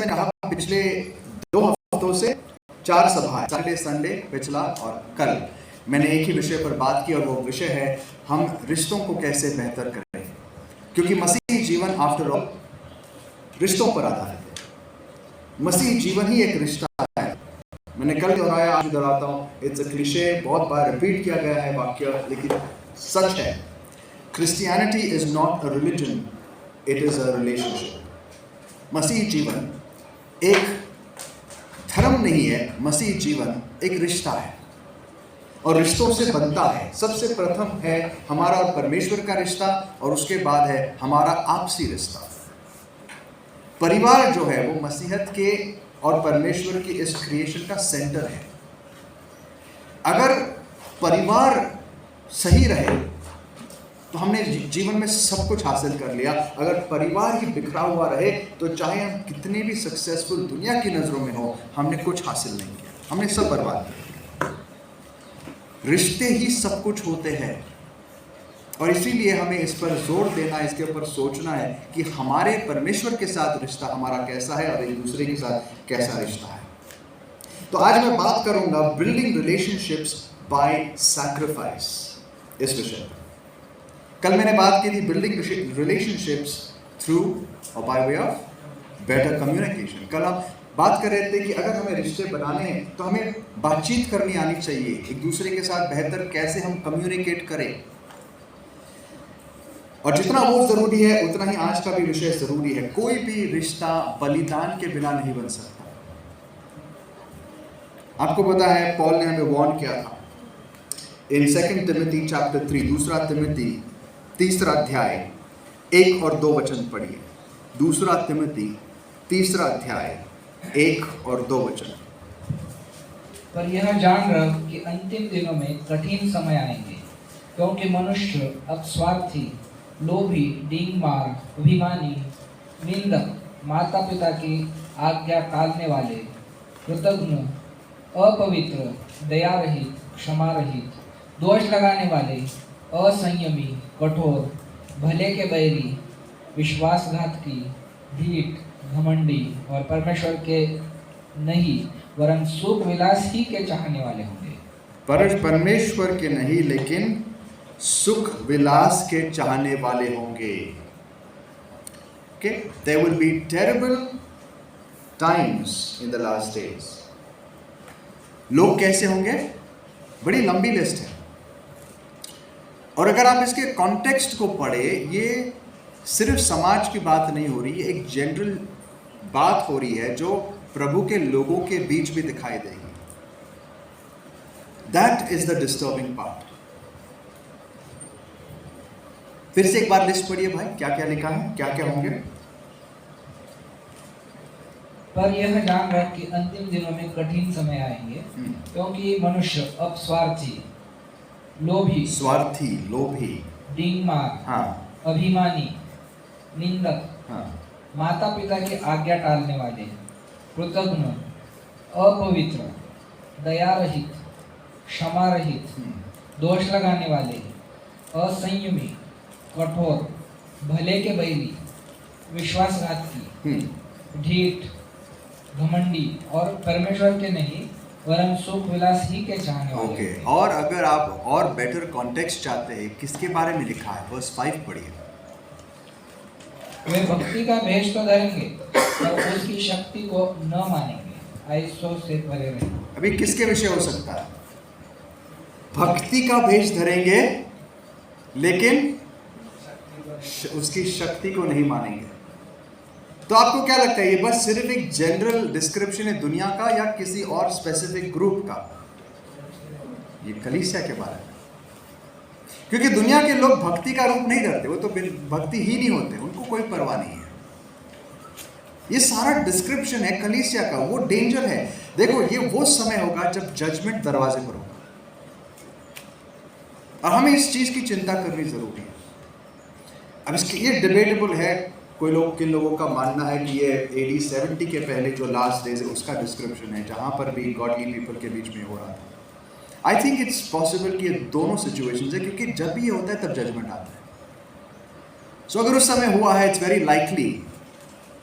मैंने कहा पिछले 2 हफ्तों से 4 सभाएं, सैटरडे संडे पिछला और कल मैंने एक ही विषय पर बात की और वो विषय है हम रिश्तों को कैसे बेहतर करें, क्योंकि मसीही जीवन आफ्टर ऑल रिश्तों पर आधारित है। मसीही जीवन ही एक रिश्ता है। मैंने कल दोहराया, आज दोहराता हूँ, इट्स अ क्लीशे, बहुत बार रिपीट किया गया है वाक्य, लेकिन सच है। Christianity is not a religion, it is a relationship. मसीही जीवन एक धर्म नहीं है, मसीही जीवन एक रिश्ता है और रिश्तों से बनता है। सबसे प्रथम है हमारा और परमेश्वर का रिश्ता और उसके बाद है हमारा आपसी रिश्ता। परिवार जो है वो मसीहत के और परमेश्वर की इस क्रिएशन का सेंटर है। अगर परिवार सही रहे तो हमने जीवन में सब कुछ हासिल कर लिया। अगर परिवार ही बिखरा हुआ रहे तो चाहे हम कितने भी सक्सेसफुल दुनिया की नजरों में हो, हमने कुछ हासिल नहीं किया, हमने सब बर्बाद किया। रिश्ते ही सब कुछ होते हैं और इसीलिए हमें इस पर जोर देना, इसके ऊपर सोचना है कि हमारे परमेश्वर के साथ रिश्ता हमारा कैसा है और एक दूसरे के साथ कैसा रिश्ता है। तो आज मैं बात करूंगा बिल्डिंग रिलेशनशिप्स बाय सैक्रिफाइस, इस विषय पर। कल मैंने बात की थी बिल्डिंग रिलेशनशिप्स थ्रू और by way of better communication. कल हम बात कर रहे थे कि अगर हमें रिश्ते बनाने हैं तो हमें बातचीत करनी आनी चाहिए, एक दूसरे के साथ बेहतर कैसे हम कम्युनिकेट करें। और जितना वो जरूरी है उतना ही आज का भी विषय जरूरी है। कोई भी रिश्ता बलिदान के बिना नहीं बन सकता। आपको पता है पॉल ने हमें वार्न किया था इन 2 तिमोथी चैप्टर 3, दूसरा तिमोथी 3 अध्याय 1 और 2 वचन पढ़िए। दूसरा तिमोथी 3 अध्याय 1 और 2 वचन। पर यह जान रह कि अंतिम दिनों में कठिन समय आएंगे, क्योंकि मनुष्य अपस्वार्थी, लोभी, डींगमार, अभिमानी, निंदक, माता पिता की आज्ञा टालने वाले, कृतघ्न, अपवित्र, दया रहित, क्षमा रहित, दोष लगाने वाले, असंयमी, कठोर, भले के बैरी, विश्वासघातकी, ढीठ, घमंडी और परमेश्वर के नहीं वरन सुख विलास ही के चाहने वाले होंगे। परमेश्वर के नहीं लेकिन सुख विलास के चाहने वाले होंगे। Okay? There will be terrible times in the last days. लोग कैसे होंगे? बड़ी लंबी लिस्ट है और अगर आप इसके कॉन्टेक्स्ट को पढ़े, ये सिर्फ समाज की बात नहीं हो रही, ये एक जनरल बात हो रही है जो प्रभु के लोगों के बीच भी दिखाई देगी। That is the disturbing part. फिर से एक बार लिस्ट पढ़िए भाई, क्या क्या लिखा है, क्या क्या होंगे। पर यह जान रख कि अंतिम दिनों में कठिन समय आएंगे, क्योंकि मनुष्य अपस्वार्थी, लोभी, डींगमार, अभिमानी, निंदक, माता पिता की आज्ञा टालने वाले, कृतघ्न, अपवित्र, दया रहित, क्षमा रहित, दोष लगाने वाले, असंयमी, कठोर, भले के बैरी, विश्वासघातकी, ढीठ, घमंडी और परमेश्वर के नहीं वरन सुख विलास ही के चाहने वाले। ओके, और अगर आप और बेटर कॉन्टेक्स्ट चाहते हैं, किसके बारे में लिखा है, वर्स 5 पढ़िए। वे भक्ति का भेष तो धरेंगे पर उसकी शक्ति को न मानेंगे, ऐसों से परे रहेंगे। अभी किसके विषय हो सकता है? भक्ति का भेष धरेंगे लेकिन उसकी शक्ति को नहीं मानेंगे। तो आपको क्या लगता है, ये बस सिर्फ एक जनरल डिस्क्रिप्शन है दुनिया का या किसी और स्पेसिफिक ग्रुप का? ये कलीसिया के बारे में, क्योंकि दुनिया के लोग भक्ति का रूप नहीं धरते, वो तो भक्ति ही नहीं होते, उनको कोई परवाह नहीं है। ये सारा डिस्क्रिप्शन है कलीसिया का, वो डेंजर है। देखो, ये वो समय होगा जब जजमेंट दरवाजे पर होगा और हमें इस चीज की चिंता करनी जरूरी है। अब इसकी ये डिबेटेबल है, कोई लोग, किन लोगों का मानना है कि ये AD 70 के पहले जो लास्ट डेज है उसका डिस्क्रिप्शन है, जहां पर भी गॉडली पीपल के बीच में हो रहा था। आई थिंक इट्स पॉसिबल कि ये दोनों सिचुएशंस है, क्योंकि जब भी ये होता है तब जजमेंट आता है। सो अगर उस समय हुआ है, इट्स वेरी लाइकली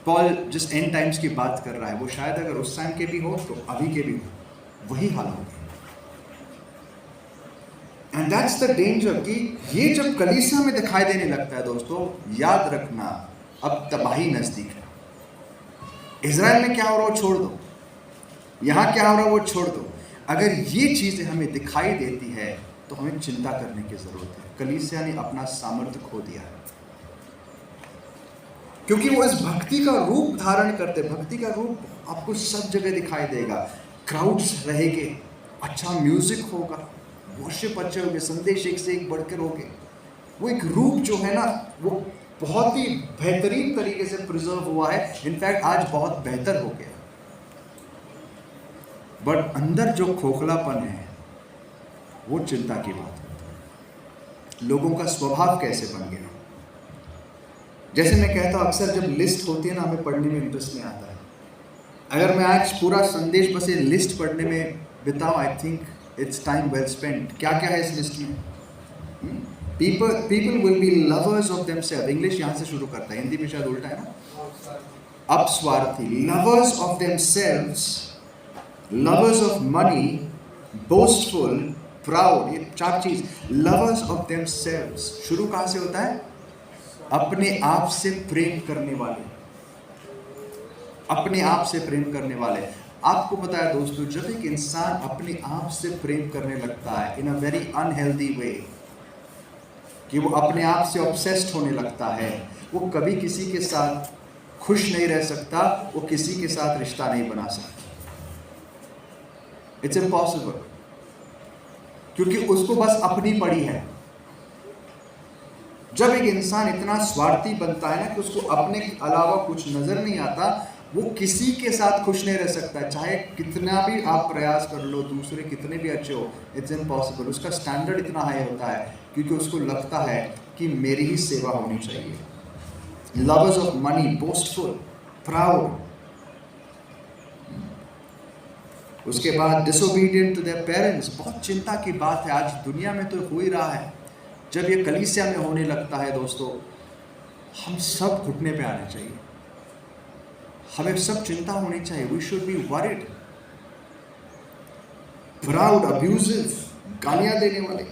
पॉल जिस एंड टाइम्स की बात कर रहा है वो शायद अगर उस टाइम के भी हो तो अभी के भी हो, वही हाल होगा। एंड दैट्स द डेंजर कि ये जब कलीसिया में दिखाई देने लगता है दोस्तों, याद रखना अब तबाही नजदीक है। इजराइल में क्या हो रहा हो छोड़ दो, यहाँ क्या हो रहा है वो छोड़ दो। अगर ये चीजें हमें दिखाई देती है तो हमें चिंता करने की जरूरत है। कलीसिया ने अपना सामर्थ्य खो दिया है, क्योंकि वो इस भक्ति का रूप धारण करते। भक्ति का रूप आपको सब जगह दिखाई देगा, क्राउड्स रहेंगे, अच्छा म्यूजिक होगा, वर्शिप अच्छे होंगे, संदेश एक से एक बढ़कर होंगे। वो एक रूप जो है ना वो बहुत ही बेहतरीन तरीके से प्रिजर्व हुआ है, इनफैक्ट आज बहुत बेहतर हो गया। बट अंदर जो खोखलापन है वो चिंता की बात है। लोगों का स्वभाव कैसे बन गया। जैसे मैं कहता हूं अक्सर जब लिस्ट होती है ना, हमें पढ़ने में इंटरेस्ट नहीं आता है। अगर मैं आज पूरा संदेश बस ये लिस्ट पढ़ने में बिताऊं, I think it's time well spent. क्या क्या है इस लिस्ट में? People will be lovers of themselves. English यहां से शुरू करता है, हिंदी में शायद उल्टा है ना। अपस्वार्थी, lovers of themselves, lovers of money, boastful, proud. ये चार चीज, लवर्स ऑफ देमसेल्व्स। शुरू कहां से होता है? अपने आप से प्रेम करने वाले, अपने आप से प्रेम करने वाले। आपको पता है दोस्तों, जब एक इंसान अपने आप से प्रेम करने लगता है इन अ वेरी अनहेल्दी वे, कि वो अपने आप से ऑब्सेस्ड होने लगता है, वो कभी किसी के साथ खुश नहीं रह सकता, वो किसी के साथ रिश्ता नहीं बना सकता। इट्स इम्पॉसिबल, क्योंकि उसको बस अपनी पड़ी है। जब एक इंसान इतना स्वार्थी बनता है ना कि उसको अपने अलावा कुछ नजर नहीं आता, वो किसी के साथ खुश नहीं रह सकता, चाहे कितना भी आप प्रयास कर लो, दूसरे कितने भी अच्छे हो, इट्स इम्पॉसिबल। उसका स्टैंडर्ड इतना हाई होता है क्योंकि उसको लगता है कि मेरी ही सेवा होनी चाहिए। Lovers of money, boastful, proud. उसके बाद डिसोबीडियंट टू देयर पेरेंट्स। बहुत चिंता की बात है, आज दुनिया में तो हो ही रहा है। जब ये कलीसिया में होने लगता है दोस्तों, हम सब घुटने पे आने चाहिए, हमें सब चिंता होनी चाहिए। We should be worried. Proud, abusive, गालियां देने वाले,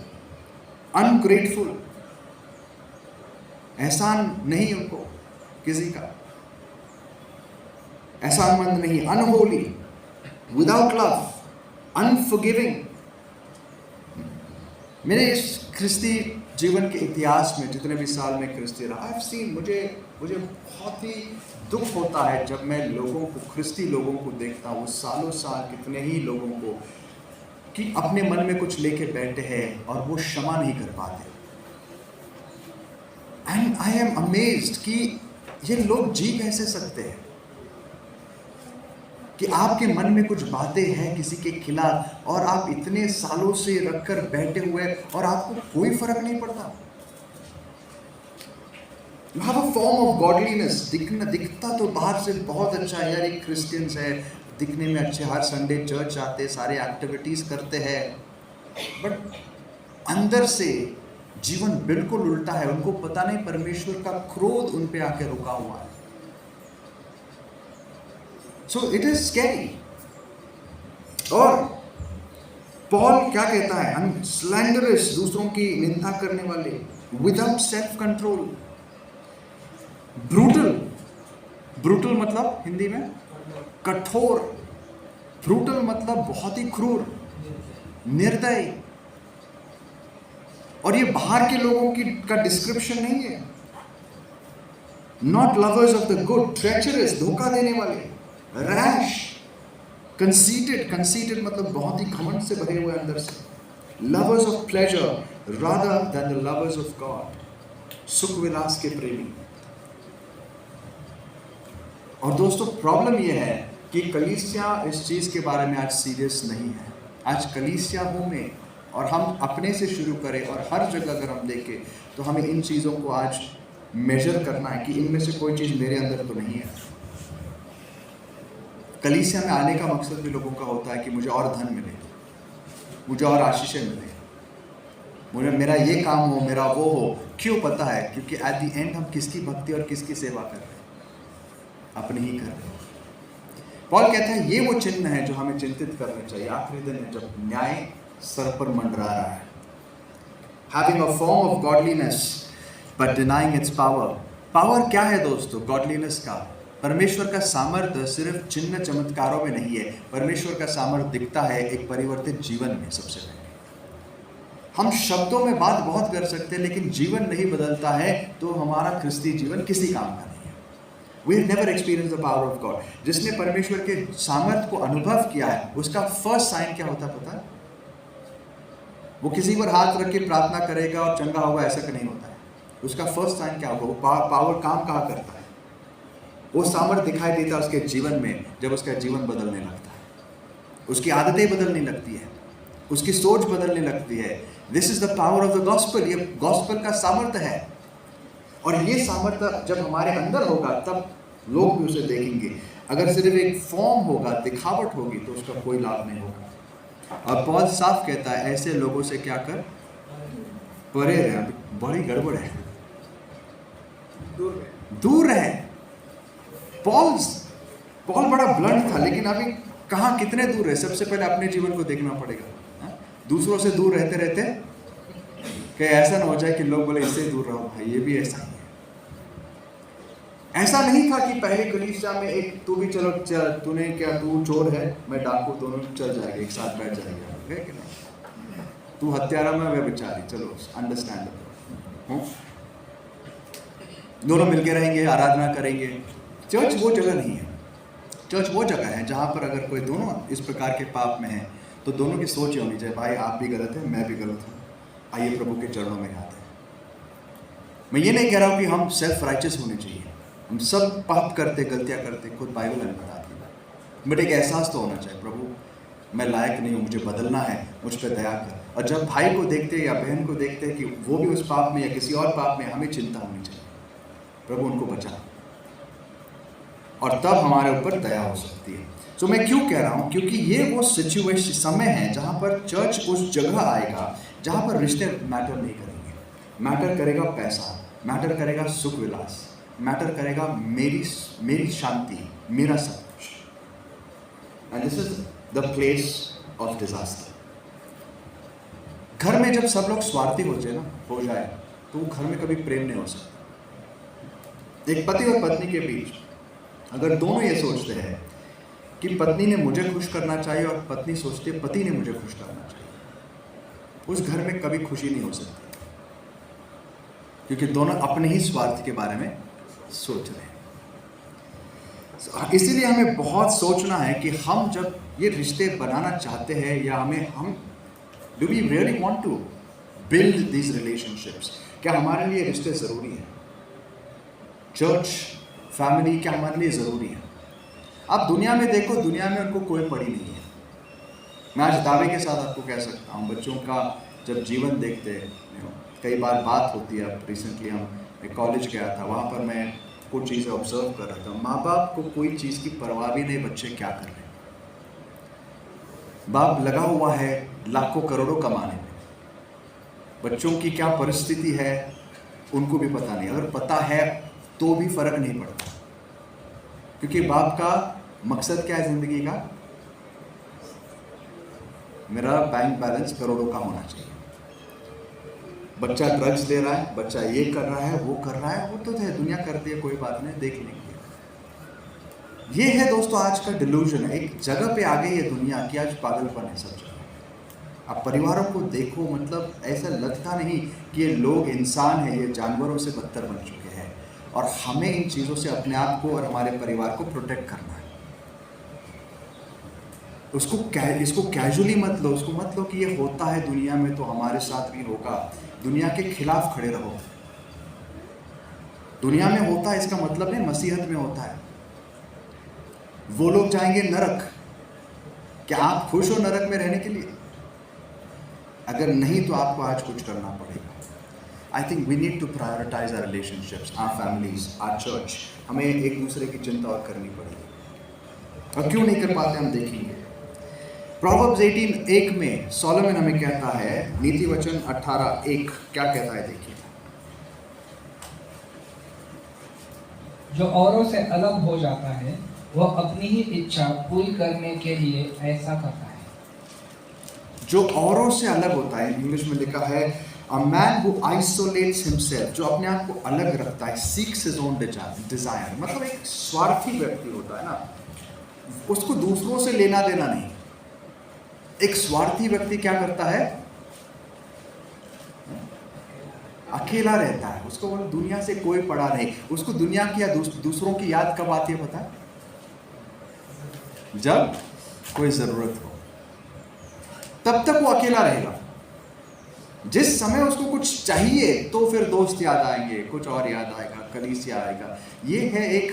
अनग्रेटफुल, एहसान नहीं उनको किसी का, एहसानमंद नहीं, अनहोली, विदाउट लव, अनफॉरगिविंग। मेरे इस ख्रिस्ती जीवन के इतिहास में जितने भी साल में ख्रिस्ती रहा, आई हैव सीन, मुझे बहुत ही दुख होता है जब मैं लोगों को, ख्रिस्ती लोगों को देखता हूँ, सालों साल कितने ही लोगों को कि अपने मन में कुछ लेके बैठे हैं और वो क्षमा नहीं कर पाते। एंड आई एम अमेज्ड कि ये लोग जी कैसे सकते हैं कि आपके मन में कुछ बातें हैं किसी के खिलाफ और आप इतने सालों से रखकर बैठे हुए और आपको कोई फर्क नहीं पड़ता। You have a form of godliness, दिखता तो बाहर से बहुत अच्छा है, यार एक क्रिश्चियंस है, दिखने में अच्छे, हर संडे चर्च आते, सारे एक्टिविटीज करते हैं, बट अंदर से जीवन बिल्कुल उल्टा है। उनको पता नहीं परमेश्वर का क्रोध उन पे आके रुका हुआ है। So it is scary। और पॉल क्या कहता है? स्लैंडरस, दूसरों की निंदा करने वाले, without self control, brutal. Brutal मतलब हिंदी में कठोर, ब्रूटल मतलब बहुत ही क्रूर, निर्दयी। और ये बाहर के लोगों की का डिस्क्रिप्शन नहीं है। Not lovers of the good, treacherous, धोखा देने वाले, रैश, कंसीटेड, कंसीटेड मतलब बहुत ही घमंड से भरे हुए अंदर से, lovers of pleasure rather than the lovers of God, सुख विलास के प्रेमी। और दोस्तों प्रॉब्लम यह है कि कलीसिया इस चीज के बारे में आज सीरियस नहीं है। आज कलीसियाओं में, और हम अपने से शुरू करें और हर जगह अगर हम देखें तो हमें इन चीज़ों को आज मेजर करना है कि इनमें से कोई चीज़ मेरे अंदर तो नहीं है। कलीसिया में आने का मकसद भी लोगों का होता है कि मुझे और धन मिले, मुझे और आशीषें मिले, मुझे मेरा ये काम हो, मेरा वो हो। क्यों? पता है, क्योंकि एट द एंड हम किसकी भक्ति और किसकी सेवा कर रहे हैं। अपने ही कर रहे हो। पॉल कहता है ये वो चिन्ह है जो हमें चिंतित करने चाहिए। आखिरी दिन है जब न्याय सर पर मंडरा रहा है। Having a form of godliness but denying its power. Power क्या है दोस्तों? गॉडलीनेस का, परमेश्वर का सामर्थ्य सिर्फ चिन्ह चमत्कारों में नहीं है। परमेश्वर का सामर्थ्य दिखता है एक परिवर्तित जीवन में। सबसे पहले हम शब्दों में बात बहुत कर सकते हैं, लेकिन जीवन नहीं बदलता है तो हमारा क्रिस्ती जीवन किसी काम का नहीं है। We have never experienced the power of God. जिसने परमेश्वर के सामर्थ्य को अनुभव किया है, उसका फर्स्ट साइन क्या होता है पता है? वो किसी पर हाथ रख के प्रार्थना करेगा और चंगा होगा, ऐसा नहीं होता है। उसका फर्स्ट साइन क्या होगा? वो पावर काम कहाँ करता है? वो सामर्थ्य दिखाई देता है उसके जीवन में जब उसका जीवन बदलने लगता है, उसकी आदतें बदलने लगती है, उसकी सोच बदलने लगती है। This is the power of the gospel. ये गॉस्पेल का सामर्थ्य है, और ये सामर्थ्य जब हमारे अंदर होगा तब लोग भी उसे देखेंगे। अगर सिर्फ एक फॉर्म होगा, दिखावट होगी, तो उसका कोई लाभ नहीं होगा। और पॉल साफ कहता है ऐसे लोगों से क्या कर? परे रहे। बड़ी गड़बड़ है, दूर रहे। पॉल बड़ा ब्लंट था, लेकिन अभी कहाँ कितने दूर है? सबसे पहले अपने जीवन को देखना पड़ेगा। दूसरों से दूर रहते रहते कि ऐसा ना हो जाए कि लोग बोले इससे दूर रहो। भाई ये भी ऐसा ही है। ऐसा नहीं था कि पहले कलीसिया में एक तू भी चलो, तूने क्या, तू चोर है, मैं डाकू, दोनों चल जाएंगे, एक साथ बैठ जाएंगे, कि नहीं? तू हत्यारा में, मैं बेचारी, चलो अंडरस्टैंड, दोनों मिलके रहेंगे, आराधना करेंगे। चर्च वो जगह नहीं है। चर्च वो जगह है जहाँ पर अगर कोई दोनों इस प्रकार के पाप में है तो दोनों की सोच ये होनी चाहिए, भाई आप भी गलत है, मैं भी गलत हूँ, आइए प्रभु के चरणों में आते हैं। मैं ये नहीं कह रहा हूँ कि हम सेल्फ राइचस होने चाहिए, हम सब पाप करते, गलतियाँ करते, खुद बाइबल हमें बताती है, बट एक एहसास तो होना चाहिए, प्रभु मैं लायक नहीं हूँ, मुझे बदलना है, मुझ पर दया कर। और जब भाई को देखते हैं या बहन को देखते हैं कि वो भी उस पाप में या किसी और पाप में, हमें चिंता होनी चाहिए, प्रभु उनको बचा, और तब हमारे ऊपर दया हो सकती है। तो मैं क्यों कह रहा हूँ? क्योंकि ये वो सिचुएशन, समय है जहाँ पर चर्च उस जगह आएगा जहाँ पर रिश्ते मैटर नहीं करेंगे। मैटर करेगा पैसा, मैटर करेगा सुख विलास, मैटर करेगा मेरी शांति, मेरा सब कुछ। And this is the place of disaster. घर में जब सब लोग स्वार्थी हो जाए तो वो घर में कभी प्रेम नहीं हो सकता। एक पति और पत्नी के बीच अगर दोनों ये सोचते हैं कि पत्नी ने मुझे खुश करना चाहिए और पत्नी सोचती है पति ने मुझे खुश करना चाहिए, उस घर में कभी खुशी नहीं हो सकती, क्योंकि दोनों अपने ही स्वार्थ के बारे में सोच रहे हैं। इसीलिए हमें बहुत सोचना है कि हम जब ये रिश्ते बनाना चाहते हैं या हम do we really want to build these relationships? क्या हमारे लिए रिश्ते ज़रूरी हैं? चर्च, फैमिली क्या हमारे लिए ज़रूरी है? आप दुनिया में देखो, दुनिया में उनको कोई पड़ी नहीं है। मैं आज दावे के साथ आपको कह सकता हूँ, बच्चों का जब जीवन देखते हैं, कई बार बात होती है। रिसेंटली मैं कॉलेज गया था, वहाँ पर मैं कुछ चीज़ें ऑब्जर्व कर रहा था। माँ बाप को कोई चीज़ की परवाह भी नहीं, बच्चे क्या कर रहे हैं। बाप लगा हुआ है लाखों करोड़ों कमाने में, बच्चों की क्या परिस्थिति है उनको भी पता नहीं। अगर पता है तो भी फर्क नहीं पड़ता, क्योंकि बाप का मकसद क्या है जिंदगी का? मेरा बैंक बैलेंस करोड़ों का होना चाहिए। बच्चा ड्रग्स ले रहा है, बच्चा ये कर रहा है, वो कर रहा है, वो तो है, दुनिया करती है, कोई बात नहीं, देख लेंगे। ये है दोस्तों आज का डिल्यूजन। एक जगह पे आ गई है दुनिया की, आज पागलपन है सब जगह। आप परिवारों को देखो, मतलब ऐसा लगता नहीं कि ये लोग इंसान है, ये जानवरों से बदतर बन चुके हैं। और हमें इन चीज़ों से अपने आप को और हमारे परिवार को प्रोटेक्ट करना है। इसको कैजुअली मत लो, उसको मत लो कि ये होता है दुनिया में तो हमारे साथ भी होगा। दुनिया के खिलाफ खड़े रहो। दुनिया में होता है इसका मतलब नहीं मसीहत में होता है। वो लोग जाएंगे नरक, क्या आप खुश हो नरक में रहने के लिए? अगर नहीं तो आपको आज कुछ करना पड़ेगा। I think we need to prioritize our relationships, our families, our church. हमें एक दूसरे की चिंता और करनी पड़ेगी। और क्यों नहीं कर पाते हम देखेंगे। Proverbs 18:1 में सोलोमन हमें कहता है, नीति वचन 18:1 क्या कहता है देखिए। जो औरों से अलग हो जाता है वह अपनी ही इच्छा पूरी करने के लिए ऐसा करता है। जो औरों से अलग होता है, इंग्लिश में लिखा है a man who isolates himself, जो अपने आप को अलग रखता है, सीक्स हिज ओन डिजायर, मतलब एक स्वार्थी व्यक्ति होता है ना, उसको दूसरों से लेना देना नहीं। एक स्वार्थी व्यक्ति क्या करता है? अकेला रहता है, उसको वो दुनिया से कोई पड़ा नहीं, उसको दुनिया की या दूसरों की याद कब आती है पता है? जब कोई जरूरत हो, तब तक वो अकेला रहेगा। जिस समय उसको कुछ चाहिए तो फिर दोस्त याद आएंगे, कुछ और याद आएगा, कलीसिया आएगा। ये है एक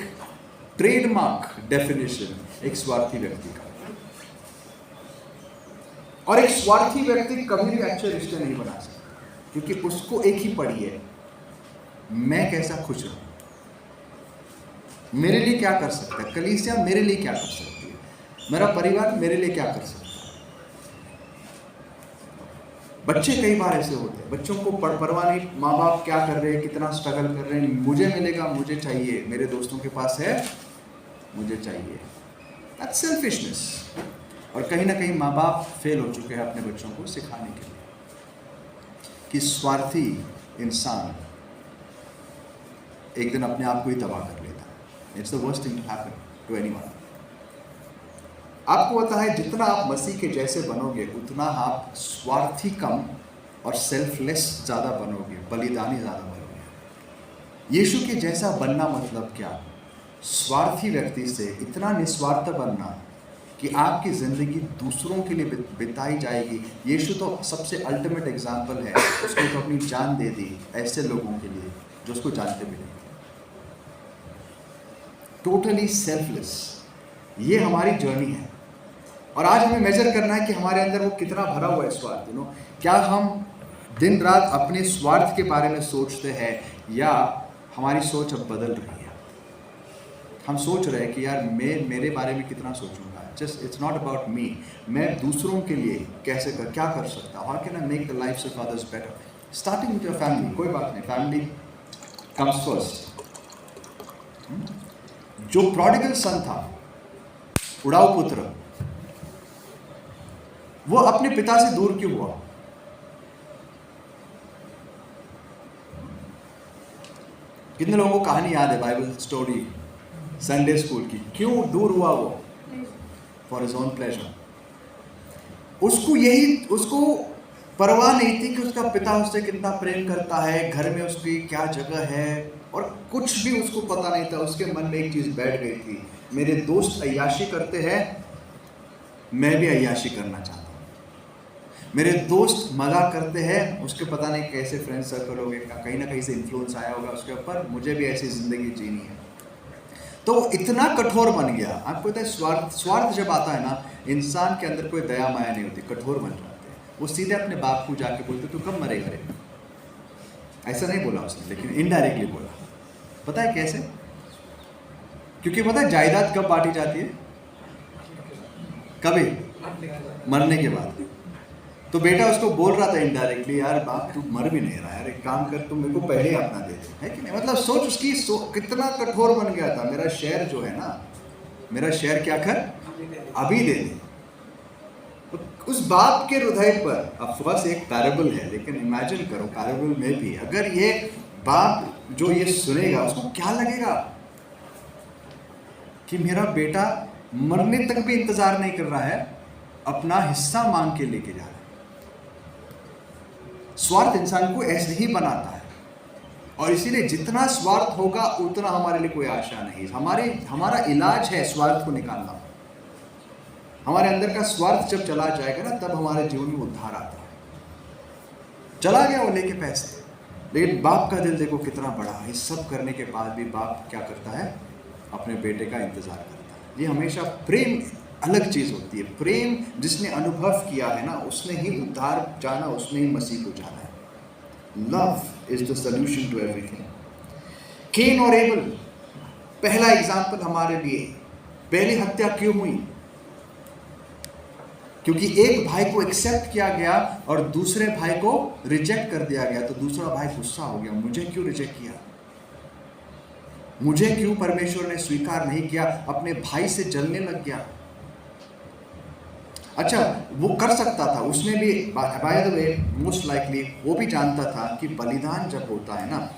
ट्रेडमार्क डेफिनेशन एक स्वार्थी व्यक्ति का। और एक स्वार्थी व्यक्ति कभी भी अच्छे रिश्ते नहीं बना सकता, क्योंकि उसको एक ही पड़ी है, मैं कैसा खुश रहूं, मेरे लिए क्या कर सकता है कलीसिया, मेरे लिए क्या कर सकती है, मेरा परिवार मेरे लिए क्या कर सकता है। बच्चे कई बार ऐसे होते हैं, बच्चों को परवाह नहीं, माँ बाप क्या कर रहे हैं, कितना स्ट्रगल कर रहे हैं, मुझे मिलेगा, मुझे चाहिए, मेरे दोस्तों के पास है, मुझे चाहिए। That's selfishness. और कहीं ना कहीं माँ बाप फेल हो चुके हैं अपने बच्चों को सिखाने के लिए कि स्वार्थी इंसान एक दिन अपने आप को ही तबाह कर लेता है। It's the worst thing to happen to anyone. आपको पता है, जितना आप मसीह के जैसे बनोगे उतना आप स्वार्थी कम और सेल्फलेस ज़्यादा बनोगे, बलिदानी ज़्यादा बनोगे। यीशु के जैसा बनना मतलब क्या? स्वार्थी व्यक्ति से इतना निस्वार्थ बनना कि आपकी ज़िंदगी दूसरों के लिए बिताई जाएगी। यीशु तो सबसे अल्टीमेट एग्जाम्पल है, उसने तो अपनी जान दे दी ऐसे लोगों के लिए जो उसको जानते भी नहीं। टोटली सेल्फलेस, ये हमारी जर्नी है। और आज हमें मेजर करना है कि हमारे अंदर वो कितना भरा हुआ है स्वार्थ। क्या हम दिन रात अपने स्वार्थ के बारे में सोचते हैं, या हमारी सोच अब बदल रही है? हम सोच रहे हैं कि यार मैं मेरे बारे में कितना सोचूंगा, just it's not about me, मैं दूसरों के लिए क्या कर सकता हूँ, how can I make the lifes of others better, starting with your family. कोई बात नहीं, फैमिली कम्स फर्स्ट। जो प्रोडिगल सन था, उड़ाऊ पुत्र, वो अपने पिता से दूर क्यों हुआ? कितने लोगों को कहानी याद है, बाइबल स्टोरी संडे स्कूल की? क्यों दूर हुआ वो? For his own pleasure. उसको परवाह नहीं थी कि उसका पिता उससे कितना प्रेम करता है, घर में उसकी क्या जगह है, और कुछ भी उसको पता नहीं था। उसके मन में एक चीज बैठ गई थी, मेरे दोस्त अय्याशी करते हैं, मैं भी अय्याशी करना चाहता हूँ। मेरे दोस्त मजा करते हैं, उसके पता नहीं कैसे फ्रेंड सर्कल हो गए, कहीं ना कहीं से इन्फ्लुएंस आया होगा उसके ऊपर, मुझे भी ऐसी जिंदगी जीनी है। तो इतना कठोर बन गया। आपको पता है, स्वार्थ जब आता है ना, इंसान के अंदर कोई दया माया नहीं होती, कठोर बन जाते हैं। वो सीधे अपने बाप को जाके बोलते तू कब मरेगा रे। ऐसा नहीं बोला उसने, लेकिन इनडायरेक्टली बोला। पता है कैसे? क्योंकि पता है जायदाद कब बांटी जाती है? कभी मरने के बाद। तो बेटा उसको बोल रहा था इनडायरेक्टली, यार बाप तू मर भी नहीं रहा यार, एक काम कर, तू मेरे को पहले ही अपना दे दे, है कि नहीं? मतलब सोच उसकी कितना कठोर बन गया था। मेरा शेयर जो है ना, मेरा शेयर क्या कर, अभी दे दे। उस बाप के हृदय पर, अफवास एक पैराबल है, लेकिन इमेजिन करो पैराबल में भी अगर ये बाप जो ये सुनेगा, उसको क्या लगेगा कि मेरा बेटा मरने तक भी इंतजार नहीं कर रहा है, अपना हिस्सा मांग के लेके जा रहा है। स्वार्थ इंसान को ऐसे ही बनाता है, और इसीलिए जितना स्वार्थ होगा उतना हमारे लिए कोई आशा नहीं। हमारा इलाज है स्वार्थ को निकालना। हमारे अंदर का स्वार्थ जब चला जाएगा ना, तब हमारे जीवन में उद्धार आता है। चला गया वो लेके पैसे, लेकिन बाप का दिल देखो कितना बड़ा है। इस सब करने के बाद भी बाप क्या करता है? अपने बेटे का इंतजार करता है। ये हमेशा प्रेम अलग चीज होती है। प्रेम जिसने अनुभव किया है ना, उसने ही उद्धार जाना, उसने ही मसीह को जाना है। Love is the solution to everything. Cain और एबल पहला एग्जाम्पल हमारे लिए। पहली हत्या क्यों हुई? क्योंकि एक भाई को एक्सेप्ट किया गया और दूसरे भाई को रिजेक्ट कर दिया गया। तो दूसरा भाई गुस्सा हो गया, मुझे क्यों रिजेक्ट किया, मुझे क्यों परमेश्वर ने स्वीकार नहीं किया, अपने भाई से जलने लग गया। अच्छा, वो कर सकता था, उसने भी by the way most likely वो भी जानता था कि बलिदान जब होता है ना,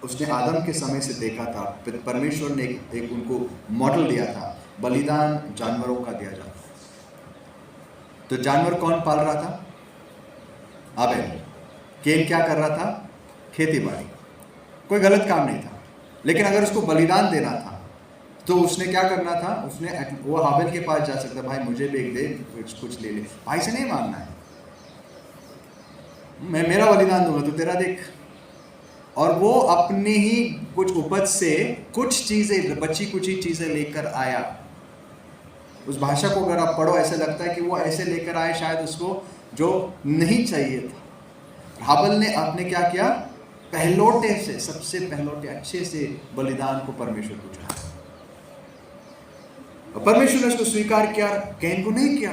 उसने आदम के समय से देखा था, परमेश्वर ने एक उनको मॉडल दिया था, बलिदान जानवरों का दिया जाता। तो जानवर कौन पाल रहा था? आबेल। केन क्या कर रहा था? खेती बाड़ी। कोई गलत काम नहीं था, लेकिन अगर उसको बलिदान देना था तो उसने क्या करना था? उसने वो हाबिल के पास जा सकता, भाई मुझे भी एक दे, कुछ ले ले। भाई से नहीं मांगना है, मैं मेरा बलिदान दूंगा तो तेरा देख। और वो अपनी ही कुछ उपज से कुछ चीजें, बची कुछ ही चीजें लेकर आया। उस भाषा को अगर आप पढ़ो, ऐसे लगता है कि वो ऐसे लेकर आए शायद उसको जो नहीं चाहिए था। हाबिल ने आपने क्या किया? पहलोटे से, सबसे पहलोटे अच्छे से बलिदान को परमेश्वर को चढ़ाया। परमेश्वर ने उसको स्वीकार किया, कैन को नहीं किया।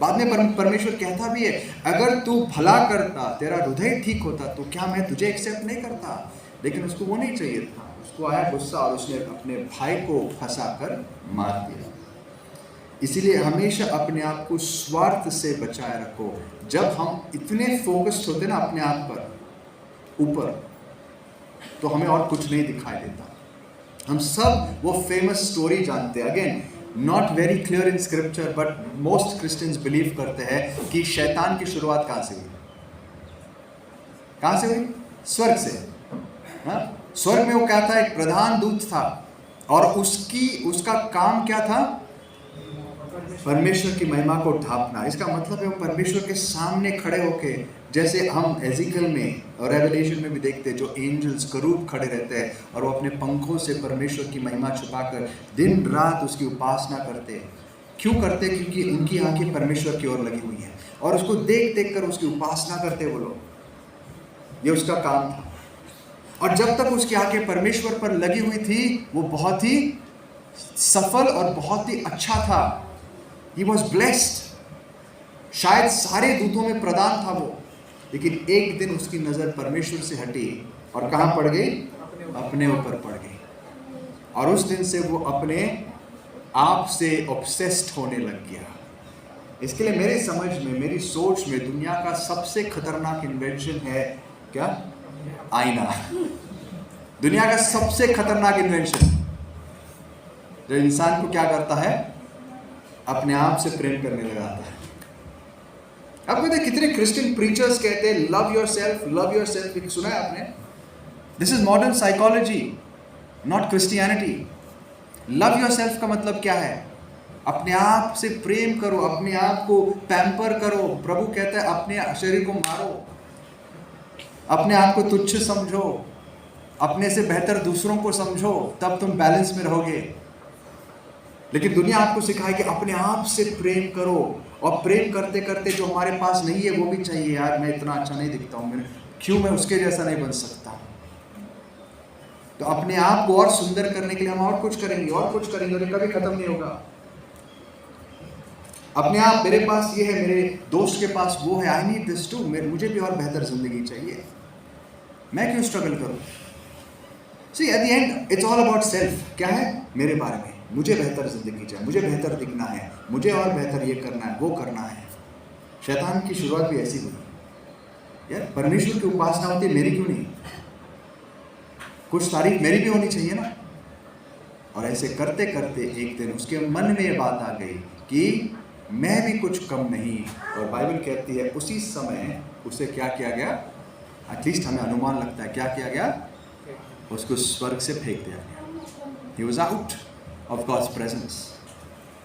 बाद में परमेश्वर कहता भी है, अगर तू भला करता, तेरा हृदय ठीक होता, तो क्या मैं तुझे एक्सेप्ट नहीं करता? लेकिन उसको वो नहीं चाहिए था, उसको आया गुस्सा और उसने अपने भाई को फंसाकर मार दिया। इसीलिए हमेशा अपने आप को स्वार्थ से बचाए रखो। जब हम इतने फोकस्ड होते ना अपने आप पर ऊपर, तो हमें और कुछ नहीं दिखाई देता। हम सब वो फेमस स्टोरी जानते हैं, again not very clear in scripture, but most Christians believe करते हैं कि शैतान की शुरुआत कहाँ से हुई? कहाँ से हुई? स्वर्ग से। हाँ, स्वर्ग में वो क्या था? एक प्रधान दूत था, और उसका काम क्या था? परमेश्वर की महिमा को ढांपना। इसका मतलब है वो परमेश्वर के सामने खड़े होके, जैसे हम एजिकल में और रेवलेशन में भी देखते हैं, जो एंजल्स करूब खड़े रहते हैं और वो अपने पंखों से परमेश्वर की महिमा छुपाकर दिन रात उसकी उपासना करते हैं। क्यों करते? क्योंकि उनकी आंखें परमेश्वर की ओर लगी हुई हैं और उसको देख देख कर उसकी उपासना करते वो लोग। ये उसका काम था। और जब तक उसकी आंखें परमेश्वर पर लगी हुई थी, वो बहुत ही सफल और बहुत ही अच्छा था। He was blessed। शायद सारे दूतों में प्रधान था वो, लेकिन एक दिन उसकी नजर परमेश्वर से हटी और कहां पड़ गई? अपने ऊपर पड़ गई। और उस दिन से वो अपने आप से ऑब्सेस्ड होने लग गया। इसके लिए मेरे समझ में, मेरी सोच में, दुनिया का सबसे खतरनाक इन्वेंशन है क्या? आईना। दुनिया का सबसे खतरनाक इन्वेंशन, जो इंसान को क्या करता है? अपने आप से प्रेम करने लगाता है। अब कहते कितने क्रिश्चियन प्रीचर्स कहते हैं लव योरसेल्फ, लव योरसेल्फ। सुना है आपने? This is modern psychology, not Christianity. Love yourself का मतलब क्या है? अपने आप से प्रेम करो, अपने आप को पैम्पर करो। प्रभु कहता है अपने शरीर को मारो, अपने आप को तुच्छ समझो, अपने से बेहतर दूसरों को समझो, तब तुम बैलेंस में रहोगे। लेकिन दुनिया आपको सिखाए कि अपने आप से प्रेम करो, और प्रेम करते करते जो हमारे पास नहीं है वो भी चाहिए। यार मैं इतना अच्छा नहीं दिखता हूँ, क्यों मैं उसके जैसा नहीं बन सकता? तो अपने आप को और सुंदर करने के लिए हम और कुछ करेंगे और कुछ करेंगे, और कभी खत्म नहीं होगा। अपने आप, मेरे पास ये है, मेरे दोस्त के पास वो है, आई नीड दिस टू, मुझे भी और बेहतर जिंदगी चाहिए, मैं क्यों स्ट्रगल करूं? See at the end it's all about self. क्या है? मेरे बारे में, मुझे बेहतर जिंदगी चाहिए, मुझे बेहतर दिखना है, मुझे और बेहतर ये करना है, वो करना है। शैतान की शुरुआत भी ऐसी हुई। यार परमेश्वर की उपासना होती है, मेरी क्यों नहीं? कुछ तारीफ मेरी भी होनी चाहिए ना। और ऐसे करते करते एक दिन उसके मन में ये बात आ गई कि मैं भी कुछ कम नहीं। और बाइबल कहती है उसी समय उसे क्या किया गया? एटलीस्ट हमें अनुमान लगता है क्या किया गया? उसको स्वर्ग से फेंक दिया गया। He was out of God's presence।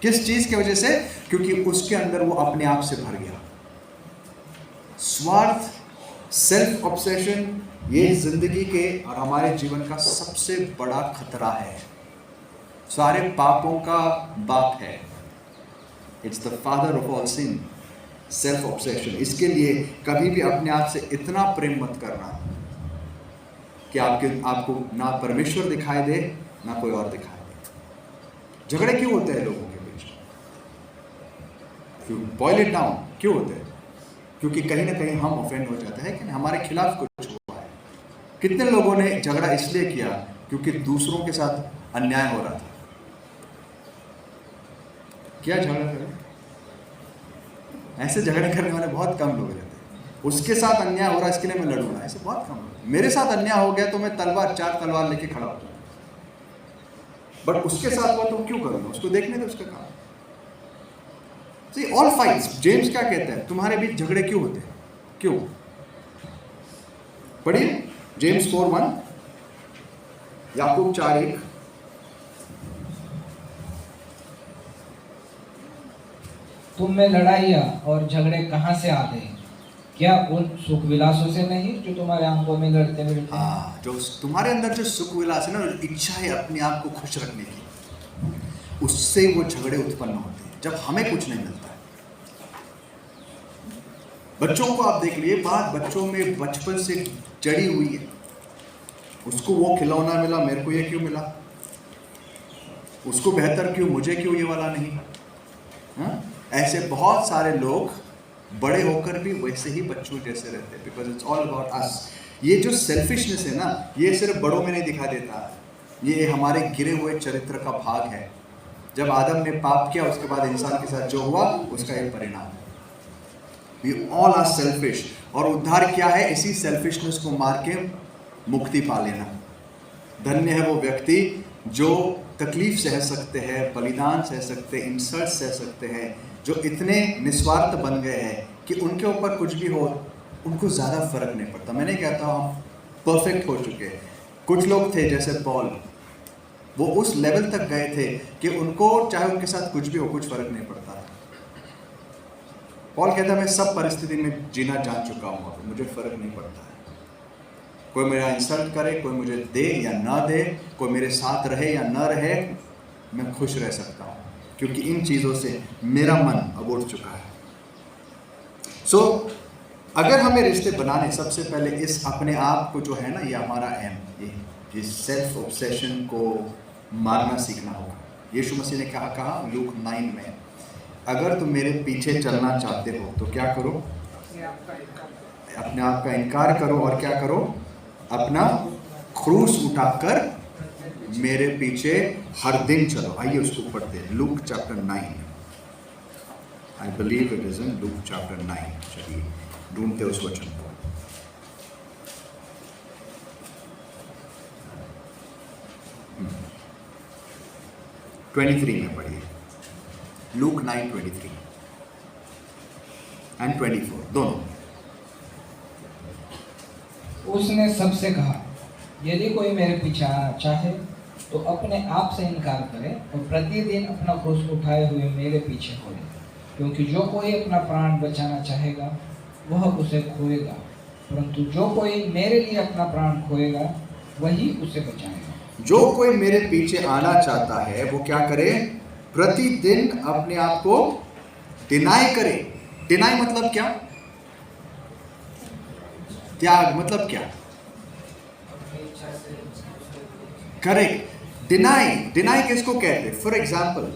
किस चीज की वजह से? क्योंकि उसके अंदर वो अपने आप से भर गया। स्वार्थ, सेल्फ ऑब्सेशन, ये जिंदगी के और हमारे जीवन का सबसे बड़ा खतरा है, सारे पापों का बाप है। It's the father of all sin, self obsession. इसके लिए कभी भी अपने आप से इतना प्रेम मत करना कि आपको ना परमेश्वर दिखाई दे ना कोई और दिखाई दे। झगड़े क्यों होते हैं लोगों के बीच? बॉयल इट डाउन, क्यों होते हैं? क्योंकि कहीं ना कहीं हम ऑफेंड हो जाते हैं कि हमारे खिलाफ कुछ हुआ है। कितने लोगों ने झगड़ा इसलिए किया क्योंकि दूसरों के साथ अन्याय हो रहा था। क्या झगड़ा करें? ऐसे झगड़े करने वाले बहुत कम लोग रहते हैं। उसके साथ अन्याय हो रहा है इसके लिए मैं लड़ूंगा, ऐसे बहुत कम लोग। मेरे साथ अन्याय हो गया तो मैं चार तलवार लेके खड़ा होता हूँ, बट उसके साथ हुआ तो क्यों करूंगा? उसको देखने दो उसका काम। See, all fights, जेम्स क्या कहते हैं? तुम्हारे बीच झगड़े क्यों होते हैं? क्यों? पढ़िए जेम्स 4:1, याकूब 4:1। तुम में लड़ाइयाँ और झगड़े कहाँ से आते हैं? क्या उन सुख विलासों से नहीं जो तुम्हारे आंखों में लड़ते मिलते हैं? हाँ, जो तुम्हारे अंदर जो सुख विलास है ना, इच्छा है अपने आप को खुश रखने की, उससे वो झगड़े उत्पन्न होते हैं जब हमें कुछ नहीं मिलता है। बच्चों को आप देख लिए, बात बच्चों में बचपन से जड़ी हुई है। उसको वो खिलौना मिला, मेरे को ये क्यों मिला? उसको बेहतर क्यों, मुझे क्यों ये वाला नहीं? हाँ? ऐसे बहुत सारे लोग बड़े होकर भी वैसे ही बच्चों जैसे रहते हैं, because it's all about us. ये जो सेल्फिशनेस है ना, ये सिर्फ बड़ों में नहीं दिखा देता, ये हमारे गिरे हुए चरित्र का भाग है। जब आदम ने पाप किया, उसके बाद इंसान के साथ जो हुआ उसका एक परिणाम है। We all are selfish, और उद्धार क्या है? इसी सेल्फिशनेस को मार के मुक्ति पा लेना। धन्य है वो व्यक्ति जो तकलीफ सह सकते हैं, बलिदान सह सकते हैं, इंसल्ट सह सकते हैं, जो इतने निस्वार्थ बन गए हैं कि उनके ऊपर कुछ भी हो उनको ज़्यादा फर्क नहीं पड़ता। मैं नहीं कहता हम परफेक्ट हो चुके हैं, कुछ लोग थे जैसे पॉल, वो उस लेवल तक गए थे कि उनको चाहे उनके साथ कुछ भी हो कुछ फर्क नहीं पड़ता था। पॉल कहता है मैं सब परिस्थिति में जीना जान चुका हूँ, मुझे फर्क नहीं पड़ता है। कोई मेरा इंसल्ट करे, कोई मुझे दे या ना दे, कोई मेरे साथ रहे या ना रहे, मैं खुश रह सकता हूँ, क्योंकि इन चीज़ों से मेरा मन अब उठ चुका है। सो अगर हमें रिश्ते बनाने, सबसे पहले इस अपने आप को जो है ना, ये हमारा एम, ये सेल्फ ऑब्सेशन को मारना सीखना होगा। यीशु मसीह ने क्या कहा लूक 9 में, अगर तुम मेरे पीछे चलना चाहते हो तो क्या करो? अपने आप का इनकार करो, और क्या करो? अपना क्रूस उठाकर मेरे पीछे हर दिन चलो। आइए उसको पढ़ते हैं, Luke chapter 9। I believe it is in Luke chapter 9। चलिए ढूंढते उस वचन को। Hmm. 23 में पढ़िए, लूक 9:23 एंड 24 दोनों। उसने सबसे कहा, यदि कोई मेरे पीछे आना चाहे तो अपने आप से इनकार करे और प्रतिदिन अपना क्रूस उठाए हुए मेरे पीछे हो। क्योंकि जो कोई अपना प्राण बचाना चाहेगा वह उसे खोएगा, परंतु जो कोई मेरे लिए अपना प्राण खोएगा वही उसे बचाएगा। जो कोई मेरे पीछे आना चाहता है वो क्या करे? प्रतिदिन अपने आप को डिनाई करे। डिनाई मतलब क्या? त्याग मतलब क्या? करेक्ट। डिनाई किसको कहते हैं? फॉर एग्जाम्पल,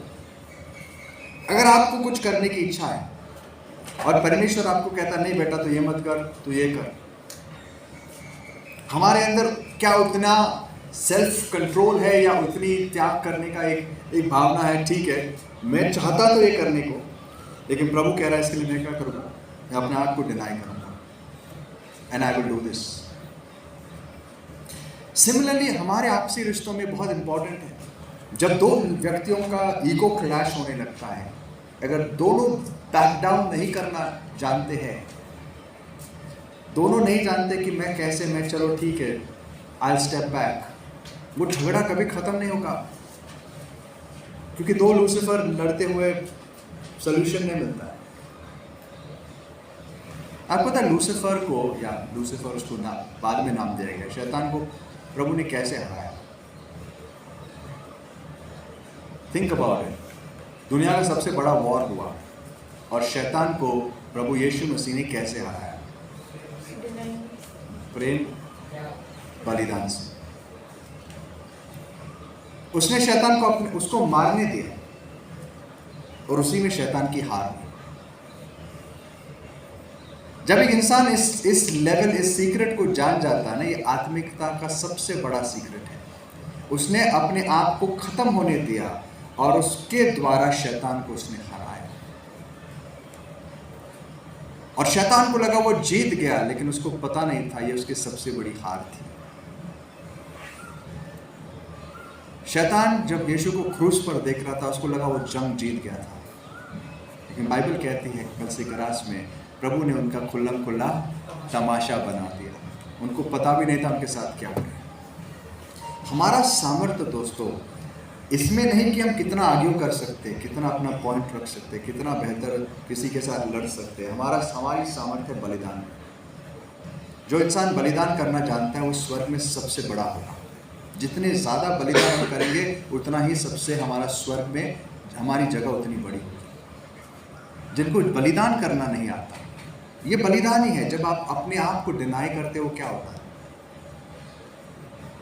अगर आपको कुछ करने की इच्छा है और परमेश्वर आपको कहता नहीं बेटा तो ये मत कर, तो ये कर, हमारे अंदर क्या उतना सेल्फ कंट्रोल है या उतनी त्याग करने का एक भावना है? ठीक है, मैं चाहता तो ये करने को, लेकिन प्रभु कह रहा है इसके लिए मैं क्या करूँगा? मैं अपने आप को डिनाई करूँगा, and I will do this. Similarly हमारे आपसी रिश्तों में बहुत इंपॉर्टेंट है, जब दो व्यक्तियों का ईगो क्लैश होने लगता है, अगर दोनों बैक डाउन नहीं करना जानते हैं, दोनों नहीं जानते कि मैं कैसे, मैं चलो ठीक है आई स्टेप बैक, वो झगड़ा कभी खत्म नहीं होगा, क्योंकि दो लूसीफर लड़ते हुए सोल्यूशन नहीं मिलता है। आपको पता है लूसीफर को, या लूसीफर उसको बाद में नाम दिया गया, शैतान को प्रभु ने कैसे हराया? Think about it. दुनिया का सबसे बड़ा वॉर हुआ और शैतान को प्रभु यीशु मसीह ने कैसे हराया? प्रेम, बलिदान से। उसने शैतान को उसको मारने दिया और उसी में शैतान की हार हुई। जब एक इंसान इस लेवल, इस सीक्रेट को जान जाता है ना, ये आत्मिकता का सबसे बड़ा सीक्रेट है उसने अपने आप को खत्म होने दिया और उसके द्वारा शैतान को उसने हराया। और शैतान को लगा वो जीत गया, लेकिन उसको पता नहीं था ये उसकी सबसे बड़ी हार थी। शैतान जब यीशु को क्रूस पर देख रहा था उसको लगा वो जंग जीत गया था, लेकिन बाइबल कहती है कलसी गरास में प्रभु ने उनका खुल्लम खुल्ला तमाशा बना दिया। उनको पता भी नहीं था उनके साथ क्या हो रहा है। हमारा सामर्थ्य दोस्तों इसमें नहीं कि हम कितना आर्ग्यू कर सकते, कितना अपना पॉइंट रख सकते, कितना बेहतर किसी के साथ लड़ सकते। हमारी सामर्थ्य बलिदान। जो इंसान बलिदान करना जानता है वो स्वर्ग में सबसे बड़ा होगा। जितने ज़्यादा बलिदान हम करेंगे उतना ही सबसे हमारा स्वर्ग में हमारी जगह उतनी बड़ी होगी। जिनको बलिदान करना नहीं आता, ये बलिदान ही है। जब आप अपने आप को डिनाई करते हो क्या होता है?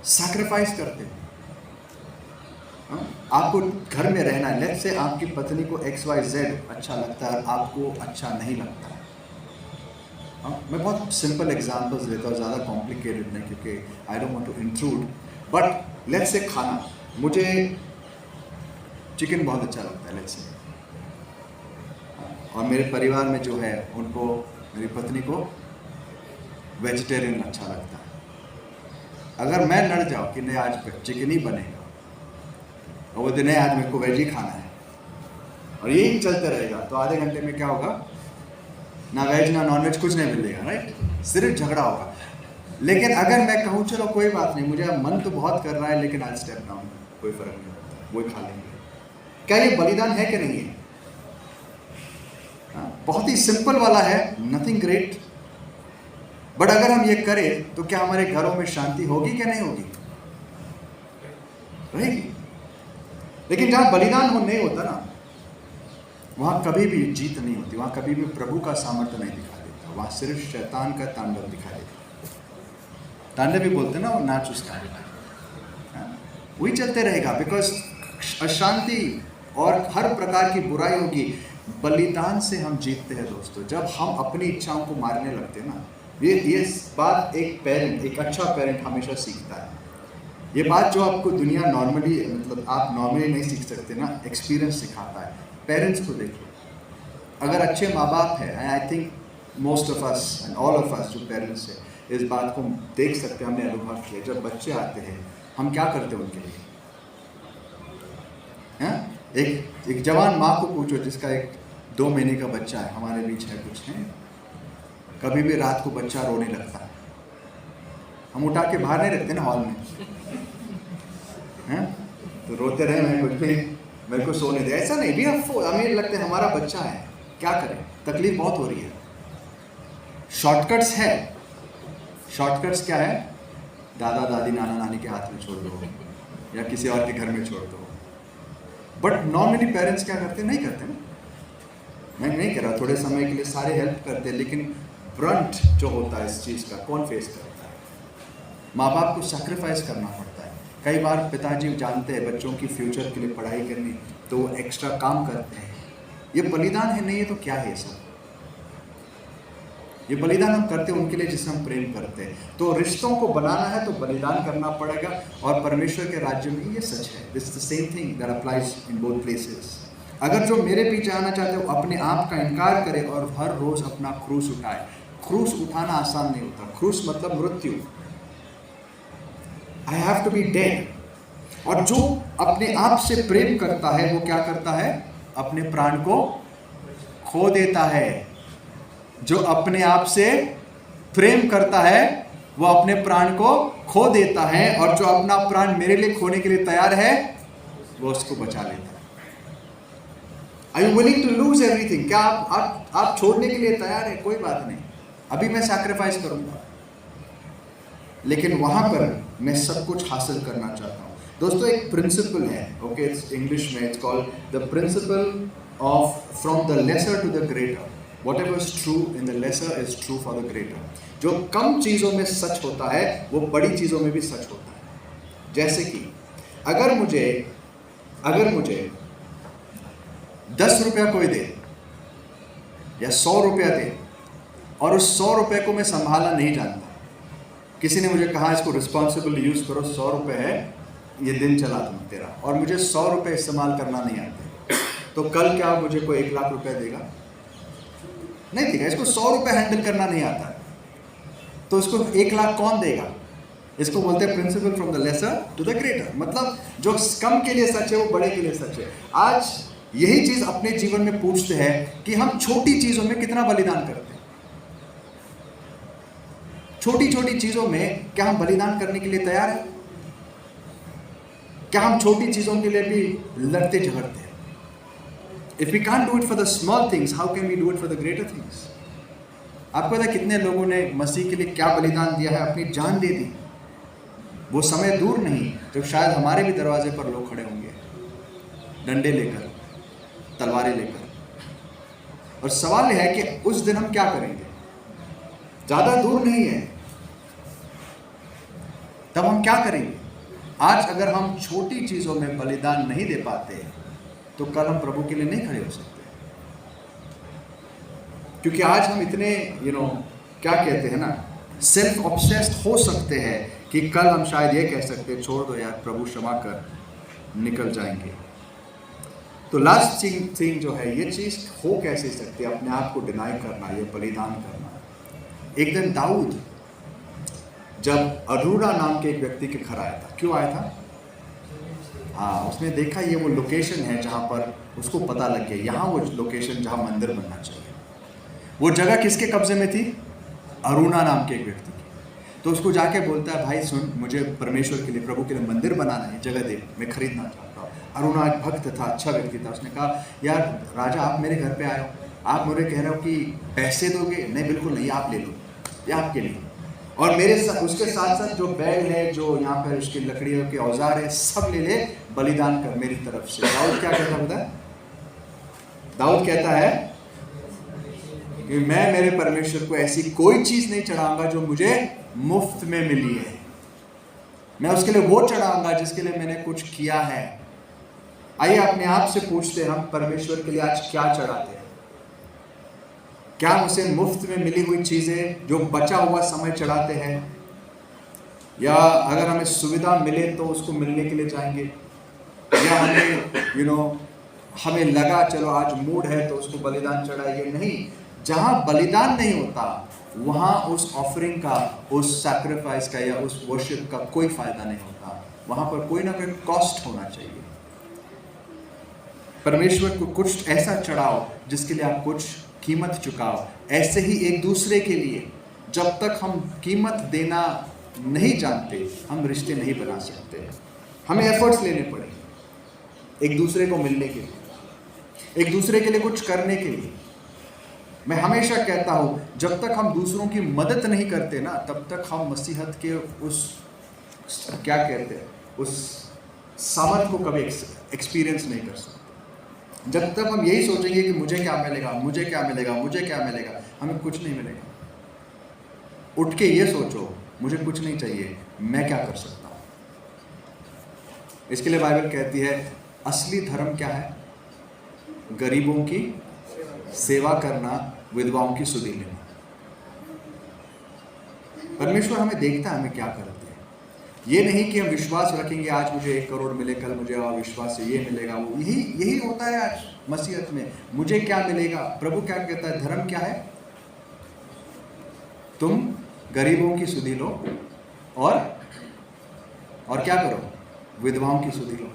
सैक्रिफाइस करते हो। आपको घर में रहना है, लेट्स से आपकी पत्नी को XYZ अच्छा लगता है, आपको अच्छा नहीं लगता। मैं बहुत सिंपल एग्जांपल्स देता हूँ, ज़्यादा कॉम्प्लिकेटेड नहीं, क्योंकि I don't want to intrude. But let's say खाना, मुझे चिकन बहुत अच्छा लगता है, लेट्स से, और मेरे परिवार में जो है उनको, मेरी पत्नी को वेजिटेरियन अच्छा लगता है। अगर मैं लड़ जाऊँ कि नहीं आज चिकन ही बनेगा, और वो दिन है आज मेरे को वेज ही खाना है, और यही चलते रहेगा, तो आधे घंटे में क्या होगा? ना वेज ना नॉन वेज कुछ नहीं मिलेगा, राइट? सिर्फ झगड़ा होगा। लेकिन अगर मैं कहूँ चलो कोई बात नहीं, मुझे मन तो बहुत कर रहा है लेकिन आज स्टेप डाउन, कोई फर्क नहीं पड़ता, वही खा लेंगे। क्या ये बलिदान है कि नहीं है? बहुत ही सिंपल वाला है, नथिंग ग्रेट। बट अगर हम ये करें तो क्या हमारे घरों में शांति होगी क्या नहीं होगी? रहेगी। लेकिन जहां बलिदान नहीं होता ना, वहां कभी भी जीत नहीं होती, वहां कभी भी प्रभु का सामर्थ्य नहीं दिखा देता, वहां सिर्फ शैतान का तांडव दिखाई देता। तांडव भी बोलते ना, वो नाच उसका वही चलते रहेगा, बिकॉज अशांति और हर प्रकार की बुराई होगी। बलिदान से हम जीतते हैं दोस्तों। जब हम अपनी इच्छाओं को मारने लगते हैं ना, ये बात एक अच्छा पेरेंट हमेशा सीखता है। ये बात जो आपको दुनिया नॉर्मली, मतलब आप नॉर्मली नहीं सीख सकते ना, एक्सपीरियंस सिखाता है। पेरेंट्स को देखो, अगर अच्छे माँ बाप है, I think most of us and all of us जो पेरेंट्स है इस बात को देख सकते हैं, हमने अनुभव किया। जब बच्चे आते हैं हम क्या करते हैं उनके लिए? एक जवान माँ को पूछो जिसका एक 2 महीने का बच्चा है, हमारे बीच है कुछ है, कभी भी रात को बच्चा रोने लगता है, हम उठा के बाहर नहीं रखते ना हॉल में, हैं? तो रोते रहे, मैं कुछ भी, मेरे को सोने दे, ऐसा नहीं भी। हमें लगता है हमारा बच्चा है, क्या करें, तकलीफ बहुत हो रही है। शॉर्टकट्स है। शॉर्टकट्स क्या है? दादा दादी नाना नानी के हाथ में छोड़ दो या किसी और के घर में छोड़ दो। बट नॉर्मली पेरेंट्स क्या करते? नहीं करते ना। मैं नहीं कह रहा, थोड़े समय के लिए सारे हेल्प करते हैं, लेकिन ब्रंट जो होता है इस चीज़ का कौन फेस करता है? माँ बाप को सैक्रिफाइस करना पड़ता है। कई बार पिताजी जानते हैं बच्चों की फ्यूचर के लिए पढ़ाई करनी, तो वो एक्स्ट्रा काम करते हैं। ये बलिदान है नहीं है तो क्या है सब? ये बलिदान हम करते हैं उनके लिए जिससे हम प्रेम करते हैं। तो रिश्तों को बनाना है तो बलिदान करना पड़ेगा, और परमेश्वर के राज्य में ये सच है। This is the same thing that applies in both places. अगर जो मेरे पीछे आना चाहते हो अपने आप का इनकार करे और हर रोज अपना क्रूस उठाए। क्रूस उठाना आसान नहीं होता। क्रूस मतलब मृत्यु। I have to be dead. और जो अपने आप से प्रेम करता है वो क्या करता है? अपने प्राण को खो देता है। जो अपने आप से प्रेम करता है वो अपने प्राण को खो देता है, और जो अपना प्राण मेरे लिए खोने के लिए तैयार है वो उसको बचा लेता है। Are you willing to lose everything? क्या आप छोड़ने के लिए तैयार है? कोई बात नहीं, अभी मैं सैक्रिफाइस करूंगा, लेकिन वहां पर मैं सब कुछ हासिल करना चाहता हूं। दोस्तों एक प्रिंसिपल है, ओके, इंग्लिश में it's called the principle of from the lesser to the greater. Whatever is true in the lesser is true for the greater. जो कम चीज़ों में सच होता है वो बड़ी चीज़ों में भी सच होता है। जैसे कि अगर मुझे 10 रुपया कोई दे या 100 रुपया दे, और उस 100 रुपये को मैं संभालना नहीं जानता, किसी ने मुझे कहा इसको रिस्पॉन्सिबल यूज़ करो, 100 रुपये है, ये दिन चला तेरा और मुझे 100 रुपये इस्तेमाल करना नहीं आते, तो कल क्या मुझे कोई 1 लाख रुपए देगा? नहीं देगा। इसको 100 रुपये हैंडल करना नहीं आता, तो इसको 1 लाख कौन देगा? इसको बोलते हैं principle from the lesser to the greater. मतलब जो कम के लिए सच है वो बड़े के लिए सच है। आज यही चीज अपने जीवन में पूछते हैं कि हम छोटी चीजों में कितना बलिदान करते हैं। छोटी छोटी चीजों में क्या हम बलिदान करने के लिए तैयार हैं? क्या हम छोटी चीजों के लिए भी लड़ते झगड़ते हैं? If we can't do it for the small things, how can we do it for the greater things? आपको पता है कितने लोगों ने मसीह के लिए क्या बलिदान दिया है? अपनी जान दे दी। वो समय दूर नहीं जब शायद हमारे भी दरवाजे पर लोग खड़े होंगे, डंडे लेकर, तलवारें लेकर। और सवाल यह है कि उस दिन हम क्या करेंगे? ज्यादा दूर नहीं है, तब हम क्या करेंगे? आज अगर हम छोटी चीजों में बलिदान नहीं दे पाते तो कल हम प्रभु के लिए नहीं खड़े हो सकते। क्योंकि आज हम इतने क्या कहते हैं ना, सेल्फ ऑब्सेस्ड हो सकते हैं कि कल हम शायद ये कह सकते हैं छोड़ दो यार, प्रभु क्षमा कर, निकल जाएंगे। तो लास्ट थिंग जो है, ये चीज हो कैसे सकती है? अपने आप को डिनाई करना, ये बलिदान करना। एक दिन दाऊद जब अरूरा नाम के एक व्यक्ति के घर आया था। क्यों आया था? हाँ, उसने देखा ये वो लोकेशन है जहाँ पर उसको पता लग गया, यहाँ वो लोकेशन जहाँ मंदिर बनना चाहिए। वो जगह किसके कब्जे में थी? अरूना नाम के एक व्यक्ति की। तो उसको जाके बोलता है, भाई सुन, मुझे परमेश्वर के लिए, प्रभु के लिए मंदिर बनाना है, जगह दे, मैं खरीदना चाहता हूँ। अरूना एक भक्त था, अच्छा व्यक्ति था। उसने कहा, यार राजा, आप मेरे घर पे आए हो, आप मुझे कह रहे हो कि पैसे दोगे? नहीं, बिल्कुल नहीं, आप ले लो, ये आपके लिए। और मेरे साथ, उसके साथ साथ जो बैल है, जो यहाँ पर उसकी लकड़ियों के औजार है, सब ले ले, बलिदान कर मेरी तरफ से। दाऊद क्या कहता है? दाऊद कहता है कि मैं मेरे परमेश्वर को ऐसी कोई चीज नहीं चढ़ाऊंगा जो मुझे मुफ्त में मिली है। मैं उसके लिए वो चढ़ाऊंगा जिसके लिए मैंने कुछ किया है। आइए अपने आप से पूछते हैं, हम परमेश्वर के लिए आज क्या चढ़ाते हैं? क्या उसे मुफ्त में मिली हुई चीजें, जो बचा हुआ समय चढ़ाते हैं, या अगर हमें सुविधा मिले तो उसको मिलने के लिए जाएंगे, या हमें हमें लगा चलो आज मूड है तो उसको बलिदान चढ़ाएंगे? नहीं। जहां बलिदान नहीं होता वहां उस ऑफरिंग का, उस सैक्रिफाइस का या उस वर्शिप का कोई फायदा नहीं होता। वहां पर कोई ना कोई कॉस्ट होना चाहिए। परमेश्वर को कुछ ऐसा चढ़ाओ जिसके लिए आप कुछ कीमत चुकाओ। ऐसे ही एक दूसरे के लिए, जब तक हम कीमत देना नहीं जानते, हम रिश्ते नहीं बना सकते। हमें एफर्ट्स लेने पड़े एक दूसरे को मिलने के लिए, एक दूसरे के लिए कुछ करने के लिए। मैं हमेशा कहता हूं, जब तक हम दूसरों की मदद नहीं करते ना, तब तक हम मसीहत के उस क्या कहते हैं, उस सामर्थ को कभी एक्सपीरियंस नहीं कर सकते। जब तक हम यही सोचेंगे कि मुझे क्या मिलेगा, मुझे क्या मिलेगा, मुझे क्या मिलेगा, हमें कुछ नहीं मिलेगा। उठ के ये सोचो, मुझे कुछ नहीं चाहिए, मैं क्या कर सकता हूँ। इसके लिए बाइबल कहती है, असली धर्म क्या है? गरीबों की सेवा करना, विधवाओं की सुधि लेना। परमेश्वर हमें देखता है, हमें क्या करते हैं। ये नहीं कि हम विश्वास रखेंगे आज मुझे 1 करोड़ मिले, कल मुझे और विश्वास से ये मिलेगा, वो यही होता है आज मसीहत में। मुझे क्या मिलेगा? प्रभु क्या कहता है? धर्म क्या है? तुम गरीबों की सुधि लो और क्या करो? विधवाओं की सुधि लो।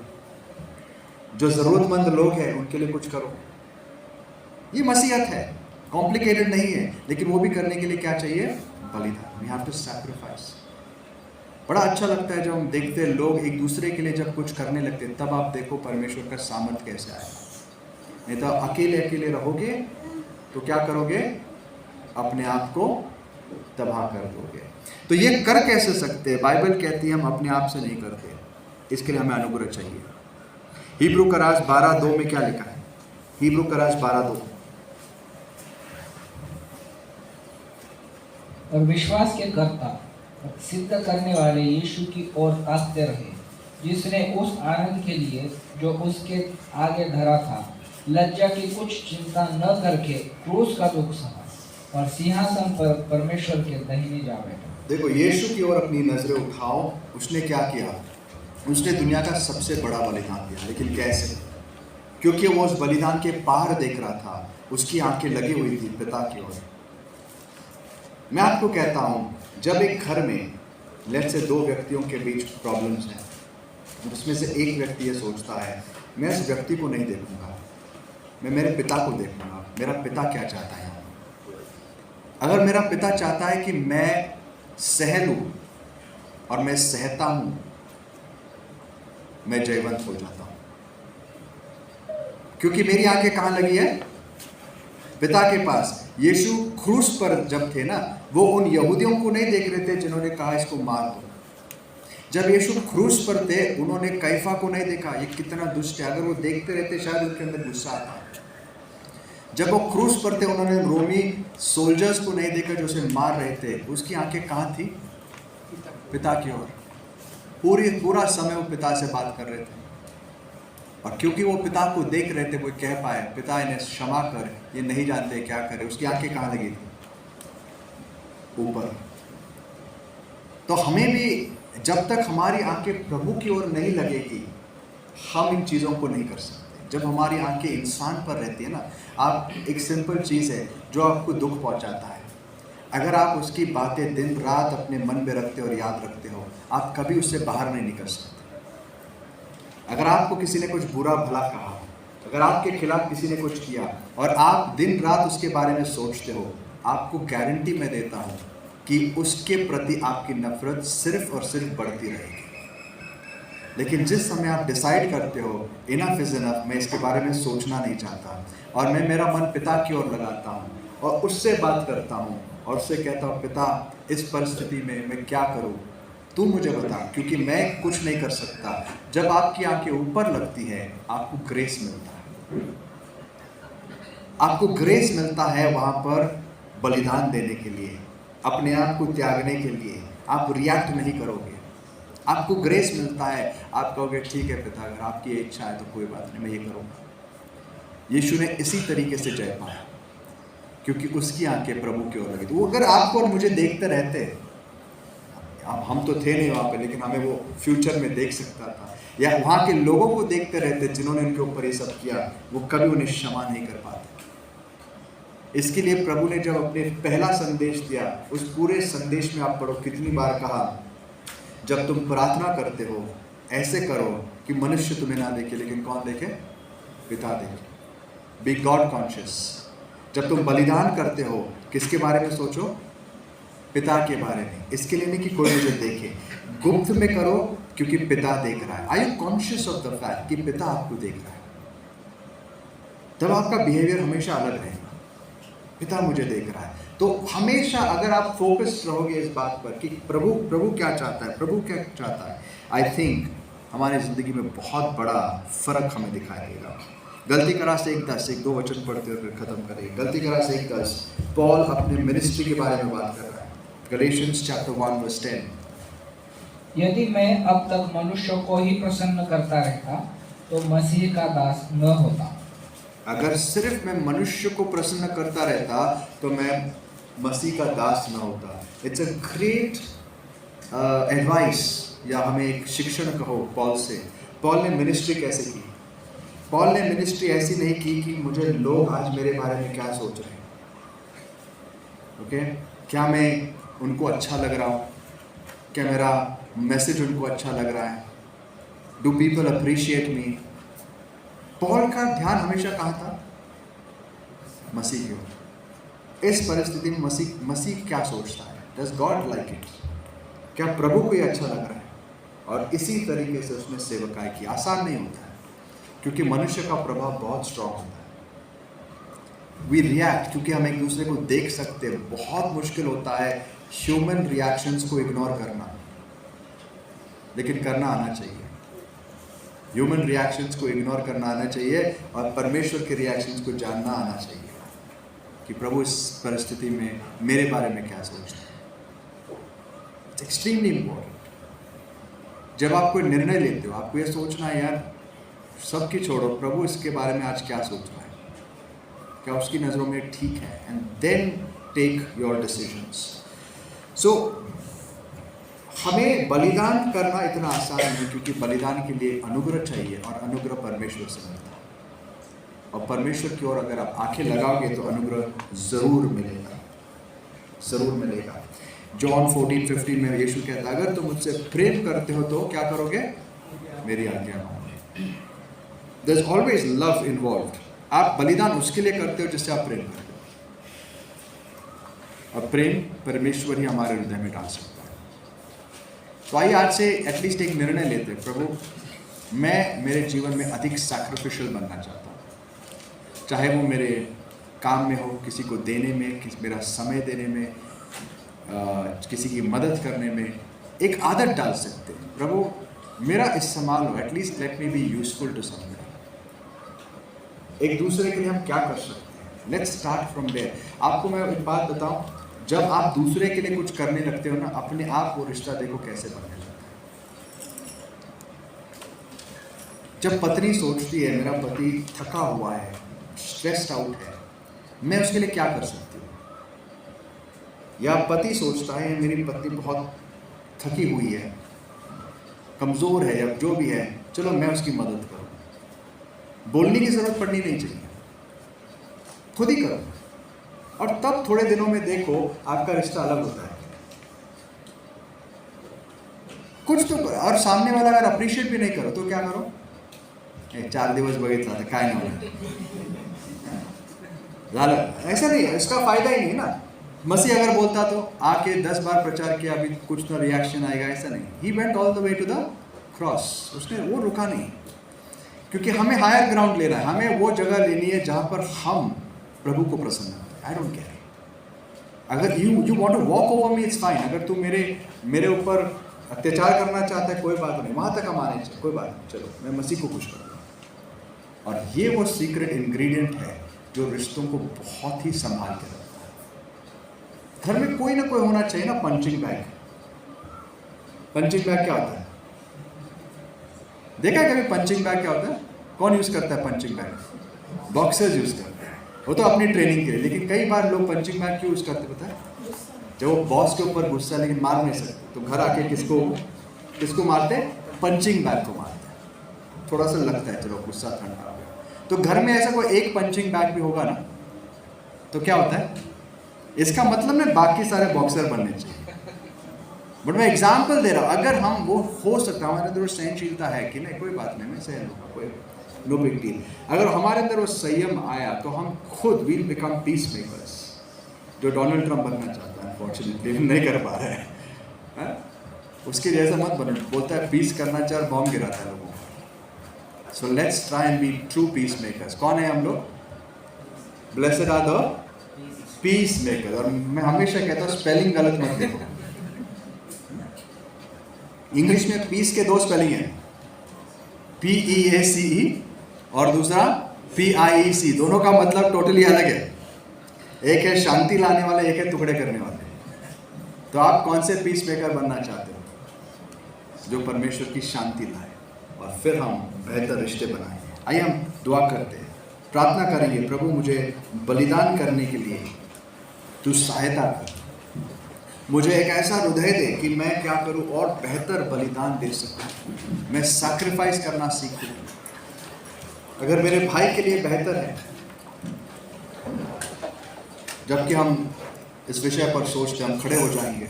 जो जरूरतमंद लोग हैं उनके लिए कुछ करो। ये मसीहत है, कॉम्प्लिकेटेड नहीं है, लेकिन वो भी करने के लिए क्या चाहिए? बलिदान। We have to sacrifice. बड़ा अच्छा लगता है जब हम देखते हैं लोग एक दूसरे के लिए जब कुछ करने लगते हैं, तब आप देखो परमेश्वर का सामर्थ कैसे आएगा। नहीं तो अकेले अकेले रहोगे तो क्या करोगे? अपने आप को तबाह कर दोगे। तो ये कर कैसे सकते हैं? बाइबल कहती है हम अपने आप से नहीं करते, इसके लिए हमें अनुग्रह चाहिए। हिब्रू करास 12:2 में क्या लिखा है? हिब्रू करास 12:2। और विश्वास के कर्ता सिद्ध करने वाले यीशु की ओर ताकते रहे, जिसने उस आनंद के लिए जो उसके आगे धरा था, लज्जा की कुछ चिंता न करके क्रूस का दुख सहा और सिंहासन पर परमेश्वर के दाहिने जा बैठा। देखो, यीशु की ओर अपनी नजरें उठाओ। उसने क्या किया? उसने दुनिया का सबसे बड़ा बलिदान दिया। लेकिन कैसे? क्योंकि वो उस बलिदान के पार देख रहा था, उसकी आंखें लगी हुई थी पिता की ओर। मैं आपको कहता हूँ, जब एक घर में लेट्स से 2 व्यक्तियों के बीच प्रॉब्लम्स हैं, उसमें से एक व्यक्ति ये सोचता है मैं इस व्यक्ति को नहीं देखूंगा, मैं मेरे पिता को देखूंगा, मेरा पिता क्या चाहता है। अगर मेरा पिता चाहता है कि मैं सह लूं और मैं सहता हूं, मैं जयवंत हो जाता हूं, क्योंकि मेरी आंखें कहां लगी है? पिता के पास। यीशु क्रूस पर जब थे ना, वो उन यहूदियों को नहीं देख रहे थे जिन्होंने कहा इसको मार दो। जब यीशु क्रूस पर थे, उन्होंने कैफा को नहीं देखा, ये कितना दुष्ट है। अगर वो देखते रहते शायद उनके अंदर गुस्सा आता। जब वो क्रूस पर थे, उन्होंने रोमी सोल्जर्स को नहीं देखा जो उसे मार रहे थे। उसकी आंखें कहाँ थी? पिता की ओर। पूरा समय वो पिता से बात कर रहे थे, और क्योंकि वो पिता को देख रहे थे, वो कह पाए पिता इन्हें क्षमा कर, ये नहीं जानते क्या करे। उसकी आंखें कहाँ लगी थी? ऊपर। तो हमें भी जब तक हमारी आंखें प्रभु की ओर नहीं लगेगी, हम इन चीज़ों को नहीं कर सकते। जब हमारी आंखें इंसान पर रहती है ना, आप एक सिंपल चीज़ है जो आपको दुख पहुंचाता है, अगर आप उसकी बातें दिन रात अपने मन में रखते हो और याद रखते हो, आप कभी उससे बाहर नहीं निकल सकते। अगर आपको किसी ने कुछ बुरा भला कहा, अगर आपके खिलाफ किसी ने कुछ किया और आप दिन रात उसके बारे में सोचते हो, आपको गारंटी मैं देता हूँ कि उसके प्रति आपकी नफरत सिर्फ और सिर्फ बढ़ती रहेगी। लेकिन जिस समय आप डिसाइड करते हो इनफ इज इनफ, मैं इसके बारे में सोचना नहीं चाहता, और मैं मेरा मन पिता की ओर लगाता हूँ और उससे बात करता हूँ और उससे कहता हूँ पिता, इस परिस्थिति में मैं क्या करूँ, तू मुझे बता, क्योंकि मैं कुछ नहीं कर सकता। जब आपकी आंखें ऊपर लगती है, आपको ग्रेस मिलता है। आपको ग्रेस मिलता है वहाँ पर बलिदान देने के लिए, अपने आप को त्यागने के लिए। आप रिएक्ट नहीं करोगे, आपको ग्रेस मिलता है। आप कहोगे ठीक है पिता, अगर आपकी इच्छा है तो कोई बात नहीं, मैं ये करूँगा। यीशु ने इसी तरीके से जय पाया, क्योंकि उसकी आंखें प्रभु की ओर लगी। तो वो अगर आपको और मुझे देखते रहते, अब हम तो थे नहीं वहाँ पे, लेकिन हमें वो फ्यूचर में देख सकता था, या वहाँ के लोगों को देखते रहते जिन्होंने उनके ऊपर ये सब किया, वो कभी उन्हें क्षमा नहीं कर पाते। इसके लिए प्रभु ने जब अपने पहला संदेश दिया, उस पूरे संदेश में आप पढ़ो कितनी बार कहा, जब तुम प्रार्थना करते हो ऐसे करो कि मनुष्य तुम्हें ना देखे लेकिन कौन देखे? पिता देखे। Be God conscious. जब तुम बलिदान करते हो, किसके बारे में सोचो? पिता के बारे में। इसके लिए नहीं कि कोई मुझे देखे, गुप्त में करो क्योंकि पिता देख रहा है। Are you conscious of the fact कि पिता आपको देख रहा है? तब आपका बिहेवियर हमेशा अलग रहेगा, पिता मुझे देख रहा है। तो हमेशा अगर आप फोकस रहोगे इस बात पर कि प्रभु क्या चाहता है, प्रभु क्या चाहता है, आई थिंक हमारी ज़िंदगी में बहुत बड़ा फ़र्क हमें दिखाई देगा। गलती करा से 1:10, 1-2 वचन पढ़ते हुए फिर खत्म करेंगे। गलती करा से 1:10, पॉल अपने मिनिस्ट्री के बारे में बात कर रहा है। Galatians chapter 1:10। यदि मैं अब तक मनुष्यों को ही प्रसन्न करता रहता तो मसीह का दास न होता। अगर सिर्फ मैं मनुष्य को प्रसन्न करता रहता तो मैं मसीह का दास न होता। इट्स अ ग्रेट एडवाइस, या हमें एक शिक्षण कहो पॉल से। पॉल ने मिनिस्ट्री कैसे की? पॉल ने मिनिस्ट्री ऐसी नहीं की कि मुझे लोग आज मेरे बारे में क्या सोच रहे हैं, ओके, क्या मैं उनको अच्छा लग रहा हूँ, क्या मेरा मैसेज उनको अच्छा लग रहा है, do people appreciate me. Paul का ध्यान हमेशा कहाँ था? मसीह की ओर। इस परिस्थिति में मसीह क्या सोचता है? Does God like it? क्या प्रभु को ये अच्छा लग रहा है? और इसी तरीके से उसने सेवकाई की। आसान नहीं होता है, क्योंकि मनुष्य का प्रभाव बहुत स्ट्रांग होता है। वी रिएक्ट क्योंकि हम एक दूसरे को देख सकते हैं। बहुत मुश्किल होता है ह्यूमन रिएक्शंस को इग्नोर करना, लेकिन करना आना चाहिए। ह्यूमन रिएक्शंस को इग्नोर करना आना चाहिए और परमेश्वर के रिएक्शंस को जानना आना चाहिए कि प्रभु इस परिस्थिति में मेरे बारे में क्या सोचते हैं। It's extremely important. जब आप कोई निर्णय लेते हो, आपको ये सोचना है यार सबकी छोड़ो, प्रभु इसके बारे में आज क्या सोच रहा है, क्या उसकी नज़रों में ठीक है, and then take your decisions. So हमें बलिदान करना इतना आसान नहीं, क्योंकि बलिदान के लिए अनुग्रह चाहिए और अनुग्रह परमेश्वर से मिलता है। और परमेश्वर की ओर अगर आप आंखें लगाओगे तो अनुग्रह जरूर मिलेगा, जरूर मिलेगा। जॉन 14:15 में यीशु कहता है, अगर तुम मुझसे प्रेम करते हो तो क्या करोगे? मेरी आज्ञा मानोगे। There is always love involved. आप बलिदान उसके लिए करते हो जिससे आप प्रेम करते हो, और प्रेम परमेश्वर ही हमारे हृदय में डाल सकता है। तो आइए आज से एटलीस्ट एक निर्णय लेते हैं, प्रभु मैं मेरे जीवन में अधिक सैक्रिफिशियल बनना चाहता हूँ, चाहे वो मेरे काम में हो, किसी को देने में, मेरा समय देने में, किसी की मदद करने में। एक आदत डाल सकते हैं, प्रभु मेरा इस्तेमाल हो, at least let me be useful to someone. एक दूसरे के लिए हम क्या कर सकते हैं? Let's start from there. आपको मैं एक बात बताऊं, जब आप दूसरे के लिए कुछ करने लगते हो ना, अपने आप वो रिश्ता देखो कैसे बनने लगता है। जब पत्नी सोचती है मेरा पति थका हुआ है, स्ट्रेस्ड आउट है, मैं उसके लिए क्या कर सकती हूँ, या पति सोचता है मेरी पत्नी बहुत थकी हुई है, कमज़ोर है, या जो भी है, चलो मैं उसकी मदद करूँ। बोलने की ज़रूरत पड़नी नहीं चाहिए, खुद ही करो। और तब थोड़े दिनों में देखो आपका रिश्ता अलग होता है। कुछ तो, और सामने वाला अगर अप्रिशिएट भी नहीं करो तो क्या करो? 4 दिवस बघितला था काय नाही झालं, ऐसा नहीं है, इसका फायदा ही नहीं ना। मसीह अगर बोलता तो आके 10 बार प्रचार किया, अभी कुछ ना रिएक्शन आएगा, ऐसा नहीं। He went all the way to the cross, उसने वो रुका नहीं, क्योंकि हमें हायर ग्राउंड लेना है, हमें वो जगह लेनी है जहां पर हम प्रभु को प्रसन्न करते हैं। आई डोंट केयर, अगर you want to walk over me, it's fine. अगर तू मेरे ऊपर अत्याचार करना चाहता है, कोई बात नहीं, वहां तक हम आने चाहिए, कोई बात नहीं, चलो मैं मसीह को खुश करूँगा। और ये वो सीक्रेट इंग्रेडिएंट है जो रिश्तों को बहुत ही संभाल के रखता है। घर में कोई ना कोई होना चाहिए ना पंचिंग बैग। पंचिंग बैग क्या होता है? देखा है कभी पंचिंग बैग क्या होता है? कौन यूज करता है पंचिंग बैग? बॉक्सर्स यूज करते हैं, वो तो अपनी ट्रेनिंग के लिए। लेकिन कई बार लोग पंचिंग बैग क्यों यूज करते पता है? जब वो बॉस के ऊपर गुस्सा है लेकिन मार नहीं सकते, तो घर आके किसको मारते? पंचिंग बैग को मारते हैं। थोड़ा सा लगता है चलो गुस्सा ठंडा हो गया। तो घर में ऐसा कोई एक पंचिंग बैग भी होगा ना, तो क्या होता है? इसका मतलब में बाकी सारे बॉक्सर बनने चाहिए। बट मैं एग्जाम्पल दे रहा हूँ, अगर हम वो हो सकता है, हमारे अंदर वो सहनशीलता है कि नहीं, कोई बात नहीं, मैं सहन लूँगा, कोई नो बिग डील। अगर हमारे अंदर वो संयम आया तो हम खुद विल बिकम पीस मेकर्स, जो डोनाल्ड ट्रंप बनना चाहता है, अनफॉर्चुनेटली नहीं कर पा रहा है। उसके जैसा मत बनो, बोलता है पीस करना चाहिए और बॉम्ब गिराता है लोगों को। So let's try and be true peace makers. कौन है हम लोग? Blessed are the peace maker. और मैं हमेशा कहता हूँ स्पेलिंग गलत मत देखो। इंग्लिश में पीस के 2 स्पेलिंग है, PEACE और दूसरा PIEC। दोनों का मतलब टोटली अलग है। एक है शांति लाने वाले, एक है टुकड़े करने वाले। तो आप कौन से पीस मेकर बनना चाहते हो? जो परमेश्वर की शांति लाए और फिर हम बेहतर रिश्ते बनाएं। आइए हम दुआ करते हैं, प्रार्थना करेंगे, प्रभु मुझे बलिदान करने के लिए तू सहायता कर, मुझे एक ऐसा हृदय दे कि मैं क्या करूं और बेहतर बलिदान दे सकूं, मैं सैक्रिफाइस करना सीखूं। अगर मेरे भाई के लिए बेहतर है, जबकि हम इस विषय पर सोचते हम खड़े हो जाएंगे।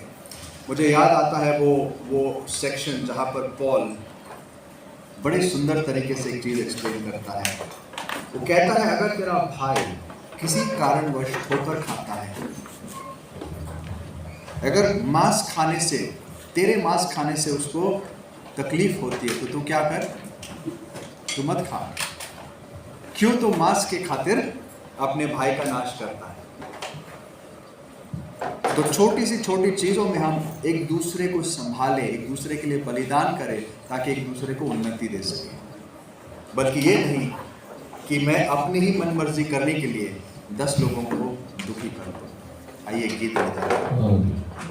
मुझे याद आता है वो सेक्शन जहाँ पर पॉल बड़े सुंदर तरीके से एक चीज़ एक्सप्लेन करता है। वो कहता है अगर तेरा भाई किसी कारणवश ठोकर खाता है, अगर मांस खाने से, तेरे मांस खाने से उसको तकलीफ होती है, तो तू क्या कर? तू मत खा। क्यों? तो मांस के खातिर अपने भाई का नाश करता है। तो छोटी सी छोटी चीज़ों में हम एक दूसरे को संभालें, एक दूसरे के लिए बलिदान करें, ताकि एक दूसरे को उन्नति दे सकें। बल्कि ये नहीं कि मैं अपनी ही मनमर्जी करने के लिए 10 लोगों को दुखी कर दूँ। आइए गीत बजाएं।